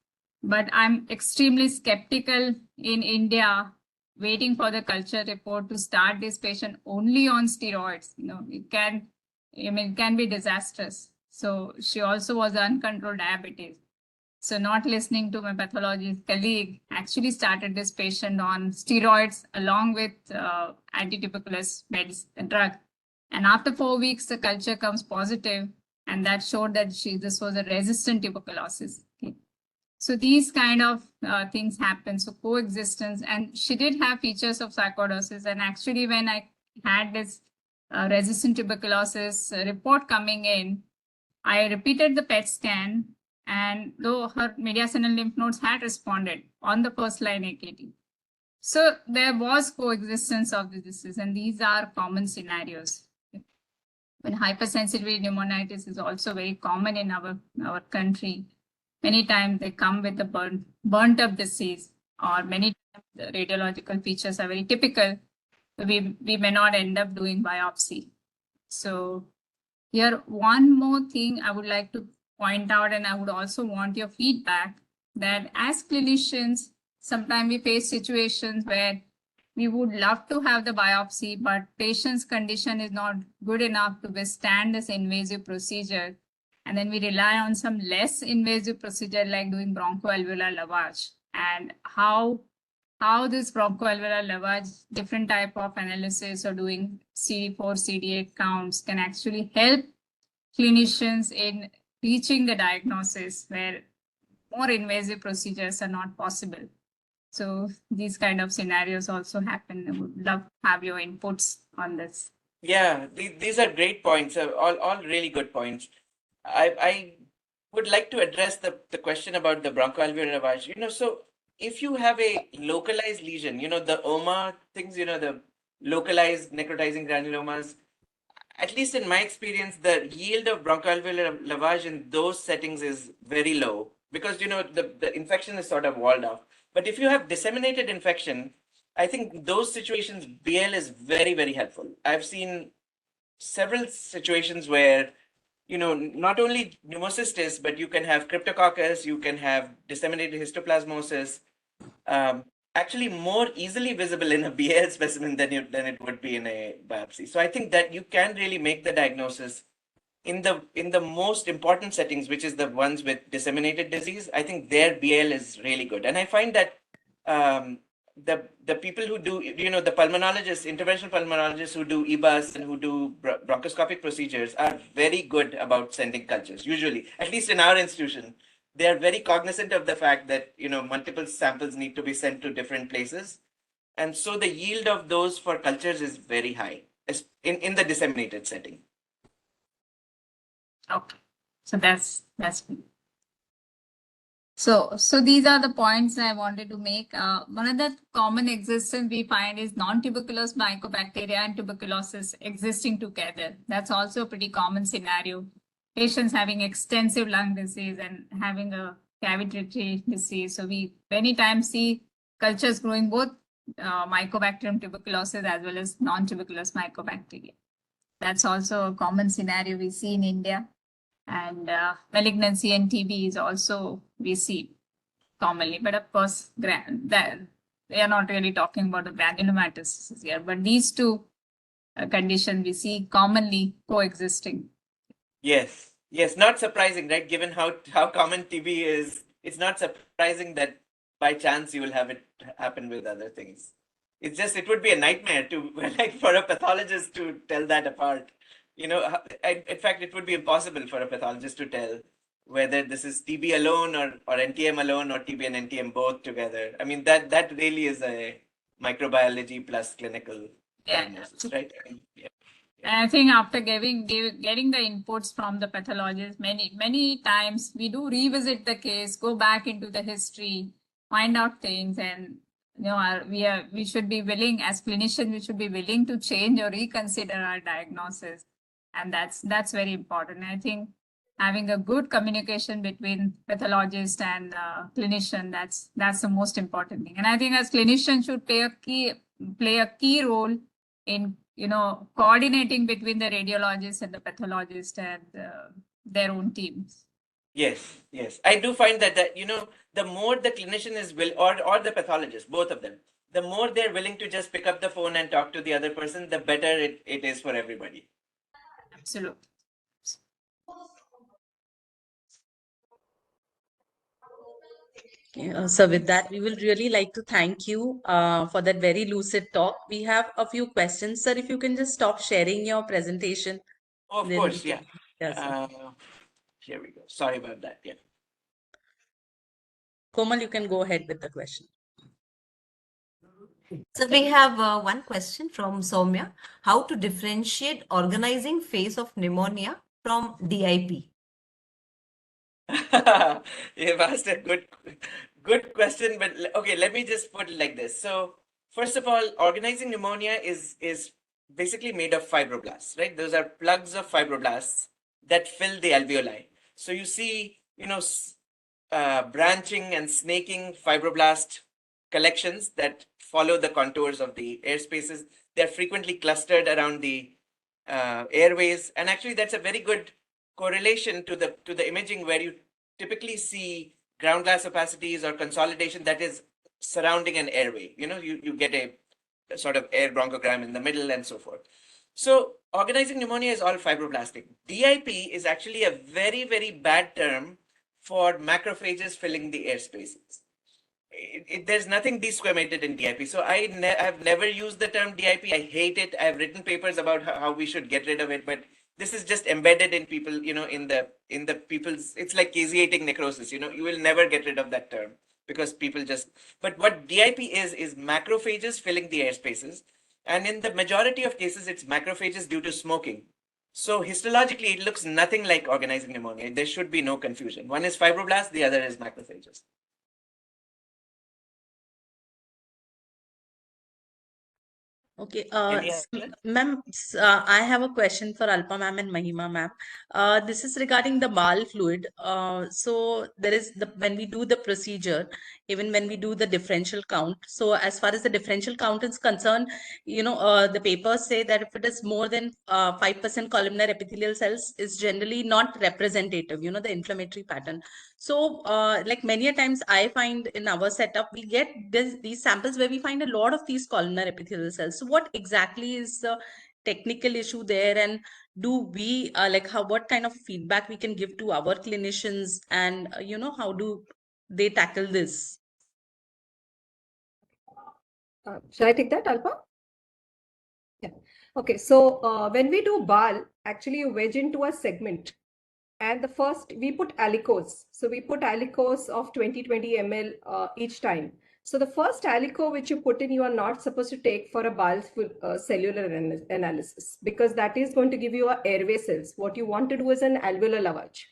But I'm extremely skeptical in India waiting for the culture report to start this patient only on steroids. It can be disastrous. So she also was uncontrolled diabetes. So not listening to my pathologist colleague actually started this patient on steroids along with antituberculous drug. And after 4 weeks, the culture comes positive and that showed that this was a resistant tuberculosis. Okay. So these kind of things happen. So coexistence, and she did have features of sarcoidosis. And actually when I had this resistant tuberculosis report coming in, I repeated the PET scan. And though her mediastinal lymph nodes had responded on the first line AKT. So there was coexistence of the disease, and these are common scenarios. When hypersensitivity pneumonitis is also very common in our country, many times they come with the burnt up disease, or many times the radiological features are very typical. We may not end up doing biopsy. So here, one more thing I would like to point out, and I would also want your feedback, that as clinicians, sometimes we face situations where we would love to have the biopsy, but patient's condition is not good enough to withstand this invasive procedure. And then we rely on some less invasive procedure like doing bronchoalveolar lavage. And how this bronchoalveolar lavage, different type of analysis or doing CD4, CD8 counts can actually help clinicians in reaching the diagnosis where more invasive procedures are not possible. So these kind of scenarios also happen. I would love to have your inputs on this. Yeah, these are great points, all really good points. I would like to address the question about the bronchoalveolar lavage. So if you have a localized lesion, the OMA things, the localized necrotizing granulomas, at least in my experience, the yield of bronchoalveolar lavage in those settings is very low because, the infection is sort of walled off. But if you have disseminated infection, I think those situations, BL is very, very helpful. I've seen several situations where, not only pneumocystis, but you can have cryptococcus, you can have disseminated histoplasmosis, actually more easily visible in a BL specimen than it would be in a biopsy. So I think that you can really make the diagnosis in the most important settings, which is the ones with disseminated disease. I think their BL is really good, and I find that the people who do, the pulmonologists, interventional pulmonologists who do EBUS and who do bronchoscopic procedures are very good about sending cultures. Usually, at least in our institution, they are very cognizant of the fact that multiple samples need to be sent to different places, and so the yield of those for cultures is very high in the disseminated setting. Okay, so that's good. So these are the points I wanted to make. One of the common existence we find is non-tuberculous mycobacteria and tuberculosis existing together. That's also a pretty common scenario. Patients having extensive lung disease and having a cavitary disease. So we many times see cultures growing both Mycobacterium tuberculosis as well as non-tuberculous mycobacteria. That's also a common scenario we see in India. And malignancy and TB is also we see commonly, but of course, they are not really talking about the granulomatosis here, but these two conditions we see commonly coexisting. Yes, not surprising, right? Given how common TB is, it's not surprising that by chance you will have it happen with other things. It's just, it would be a nightmare to, like, for a pathologist to tell that apart. In fact, it would be impossible for a pathologist to tell whether this is TB alone or NTM alone or TB and NTM both together. I mean, that really is a microbiology plus clinical diagnosis, right? Yeah. And I think after getting the inputs from the pathologist, many times we do revisit the case, go back into the history, find out things, and we should be willing, as clinicians, we should be willing to change or reconsider our diagnosis, and that's very important. I think having a good communication between pathologist and clinician, that's the most important thing. And I think as clinicians should play a key role in coordinating between the radiologist and the pathologist and their own teams. Yes. I do find that the more the clinician is or the pathologist, both of them, the more they're willing to just pick up the phone and talk to the other person, the better it is for everybody. Absolutely. So with that, we will really like to thank you for that very lucid talk. We have a few questions, sir. If you can just stop sharing your presentation. Oh, of course, yeah. Yes. Here we go. Sorry about that. Yeah. Komal, you can go ahead with the question. So we have one question from Soumya. How to differentiate organizing phase of pneumonia from DIP? You've asked a good question, but okay, let me just put it like this. So first of all, organizing pneumonia is basically made of fibroblasts, right? Those are plugs of fibroblasts that fill the alveoli. So you see, branching and snaking fibroblast collections that follow the contours of the air spaces. They're frequently clustered around the airways, and actually that's a very good correlation to the imaging where you typically see ground glass opacities or consolidation that is surrounding an airway. You get a sort of air bronchogram in the middle and so forth. So organizing pneumonia is all fibroblastic. DIP is actually a very, very bad term for macrophages filling the air spaces. There's nothing desquamated in DIP. So I've never used the term DIP. I hate it. I've written papers about how we should get rid of it, but this is just embedded in people, in the people's, it's like caseating necrosis, you will never get rid of that term because people just, but what DIP is macrophages filling the air spaces. And in the majority of cases, it's macrophages due to smoking. So histologically, it looks nothing like organizing pneumonia. There should be no confusion. One is fibroblasts, the other is macrophages. Okay, Any s- other? ma'am, I have a question for Alpa ma'am and Mahima ma'am. This is regarding the bowel fluid. So there is when we do the procedure, even when we do the differential count. So as far as the differential count is concerned, the papers say that if it is more than 5% columnar epithelial cells is generally not representative, the inflammatory pattern. So, like many a times I find in our setup, we get these samples where we find a lot of these columnar epithelial cells. So what exactly is the technical issue there? And do we, what kind of feedback we can give to our clinicians, and, how do they tackle this? Shall I take that, Alpa? Yeah. Okay. So when we do BAL, actually you wedge into a segment. And the first, we put alicos. So we put alicos of 20 ml each time. So the first alico which you put in, you are not supposed to take for a BAL cellular analysis, because that is going to give you a airway cells. What you want to do is an alveolar lavage.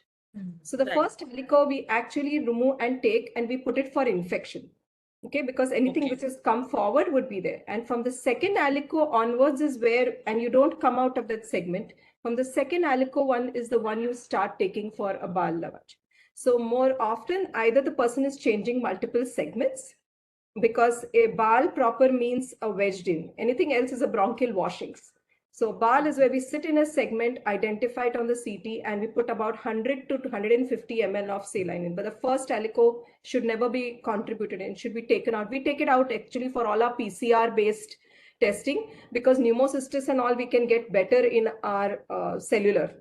So the Right. first alico we actually remove and take, and we put it for infection. Okay, because anything Okay. which has come forward would be there. And from the second alico onwards is where, and you don't come out of that segment. From the second alico one is the one you start taking for a bowel lavage. So more often, either the person is changing multiple segments, because a bowel proper means a wedged in. Anything else is a bronchial washings. So bowel is where we sit in a segment, identify it on the CT, and we put about 100 to 150 ml of saline in. But the first alico should never be contributed in, should be taken out. We take it out actually for all our PCR-based testing, because pneumocystis and all we can get better in our cellular,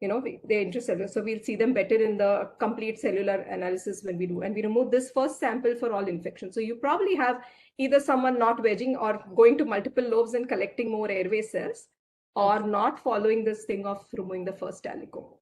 they're intracellular. So we'll see them better in the complete cellular analysis when we do. And we remove this first sample for all infections. So you probably have either someone not wedging or going to multiple lobes and collecting more airway cells, or not following this thing of removing the first alico.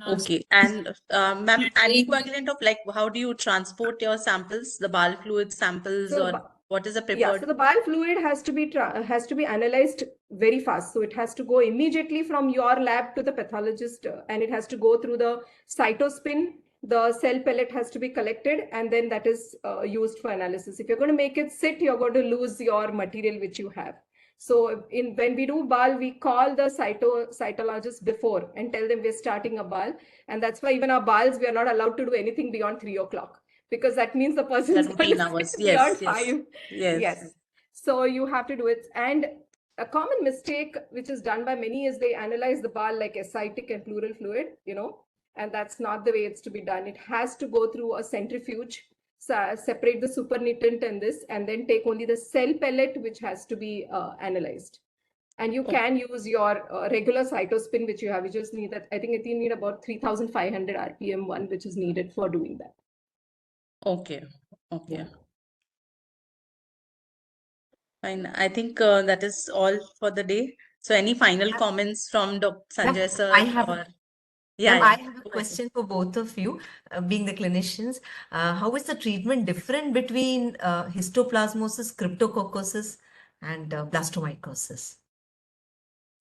Okay. And ma'am, anticoagulant of how do you transport your samples, the bowel fluid samples, So, or what is the yeah, preferred? so the bile fluid has to be analyzed very fast. So it has to go immediately from your lab to the pathologist, and it has to go through the cytospin. The cell pellet has to be collected, and then that is used for analysis. If you're going to make it sit, you're going to lose your material which you have. So when we do BAL, we call the cytologist before and tell them we're starting a BAL. And that's why even our BALs, we are not allowed to do anything beyond 3 o'clock, because that means the person's going routine to hours. sit Yes, beyond yes, 5. yes. Yes. So you have to do it. And a common mistake which is done by many is they analyze the BAL like ascitic and pleural fluid, and that's not the way it's to be done. It has to go through a centrifuge, separate the supernatant and this, and then take only the cell pellet which has to be analyzed. And you can use your regular cytospin which you have. You just need that. I think you need about 3,500 RPM one, which is needed for doing that. Okay. Okay. Yeah. Fine. I think that is all for the day. So any final comments from Dr. Sanjay sir, I have, or ma'am, yeah, I have a go ahead. question for both of you, being the clinicians. How is the treatment different between histoplasmosis, cryptococcosis, and blastomycosis?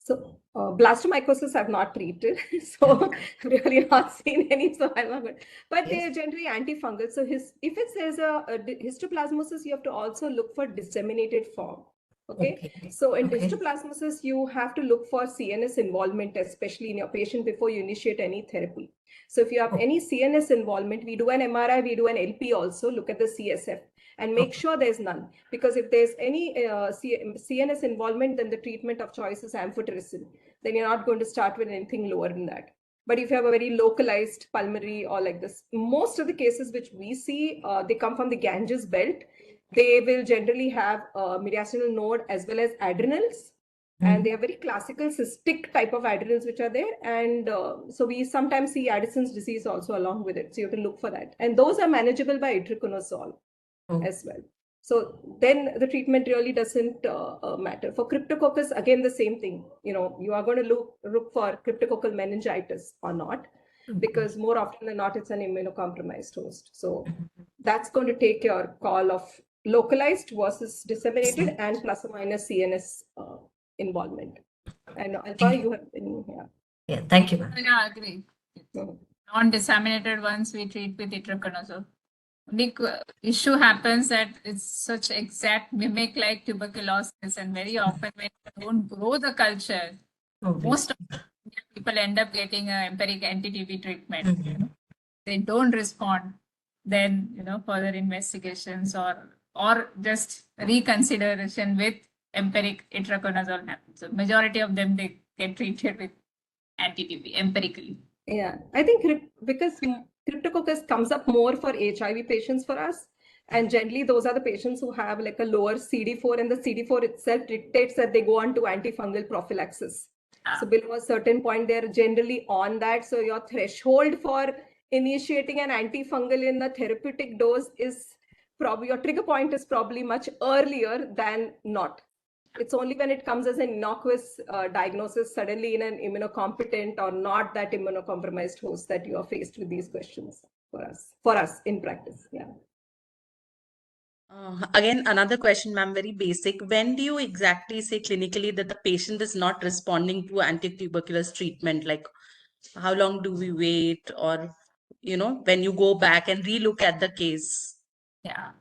So blastomycosis I've not treated, so I've really not seen any. So I'm not, but they are generally antifungal. So if it says a histoplasmosis, you have to also look for disseminated form. Okay. So in histoplasmosis, you have to look for CNS involvement, especially in your patient, before you initiate any therapy. So if you have any CNS involvement, we do an MRI, we do an LP also, look at the CSF and make sure there's none. Because if there's any CNS involvement, then the treatment of choice is amphotericin. Then you're not going to start with anything lower than that. But if you have a very localized pulmonary or like this, most of the cases which we see, they come from the Ganges belt. They will generally have mediastinal node as well as adrenals. And they are very classical cystic type of adrenals which are there. And so we sometimes see Addison's disease also along with it. So you have to look for that. And those are manageable by itraconazole as well. So then the treatment really doesn't matter. For cryptococcus, again, the same thing. You are going to look for cryptococcal meningitis or not, because more often than not, it's an immunocompromised host. So that's going to take your call of localized versus disseminated and plus or minus CNS involvement. And Alpa, you have been here. Yeah, thank you, ma'am. Yeah, I agree. Non-disseminated ones we treat with itraconazole. big issue happens that it's such exact mimic like tuberculosis, and very often when you don't grow the culture, most of the people end up getting an empiric anti-TB treatment. Mhm. You know, they don't respond, then further investigations or just reconsideration with empiric itraconazole happens. So majority of them, they get treated with anti-TB empirically. Yeah, I think because Cryptococcus comes up more for HIV patients for us. And generally, those are the patients who have like a lower CD4, and the CD4 itself dictates that they go on to antifungal prophylaxis. So below a certain point, they're generally on that. So your threshold for initiating an antifungal in the therapeutic dose is probably, your trigger point is probably much earlier than not. It's only when it comes as an innocuous diagnosis suddenly in an immunocompetent or not that immunocompromised host that you are faced with these questions for us in practice. Yeah. Again, another question, ma'am, very basic. When do you exactly say clinically that the patient is not responding to antituberculous treatment? Like, how long do we wait? Or, when you go back and relook at the case? Yeah.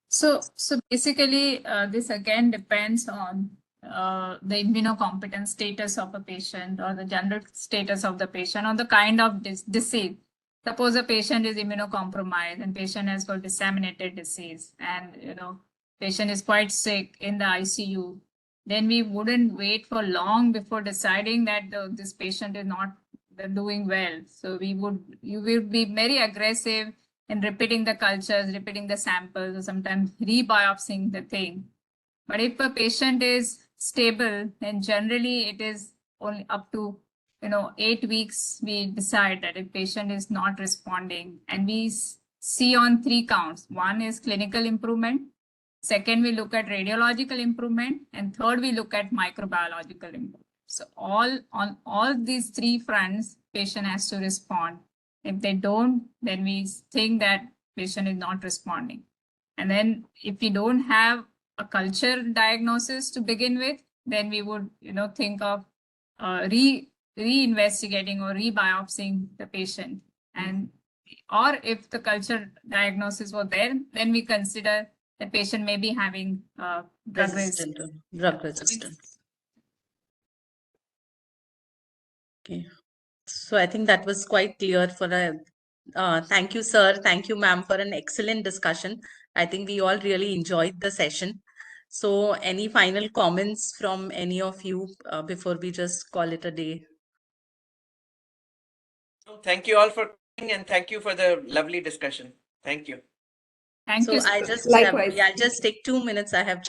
So basically, this again depends on the immunocompetent status of a patient, or the general status of the patient, or the kind of disease. Suppose a patient is immunocompromised and patient has got disseminated disease, and patient is quite sick in the ICU. Then we wouldn't wait for long before deciding that this patient is not doing well. So you will be very aggressive in repeating the cultures, repeating the samples, or sometimes rebiopsying the thing. But if a patient is stable, then generally it is only up to 8 weeks we decide that if patient is not responding, and we see on 3 counts. One is clinical improvement, second we look at radiological improvement, and third we look at microbiological improvement. So on all these 3 fronts, patient has to respond. If they don't, then we think that patient is not responding. And then if we don't have a culture diagnosis to begin with, then we would think of reinvestigating or rebiopsying the patient. And or if the culture diagnosis was there, then we consider the patient may be having drug resistant. Okay. So I think that was quite clear for thank you, sir. Thank you, ma'am, for an excellent discussion. I think we all really enjoyed the session. So any final comments from any of you before we just call it a day? Thank you all for coming, and thank you for the lovely discussion. Thank you. Thank you. So I just Likewise. I'll just take 2 minutes. I have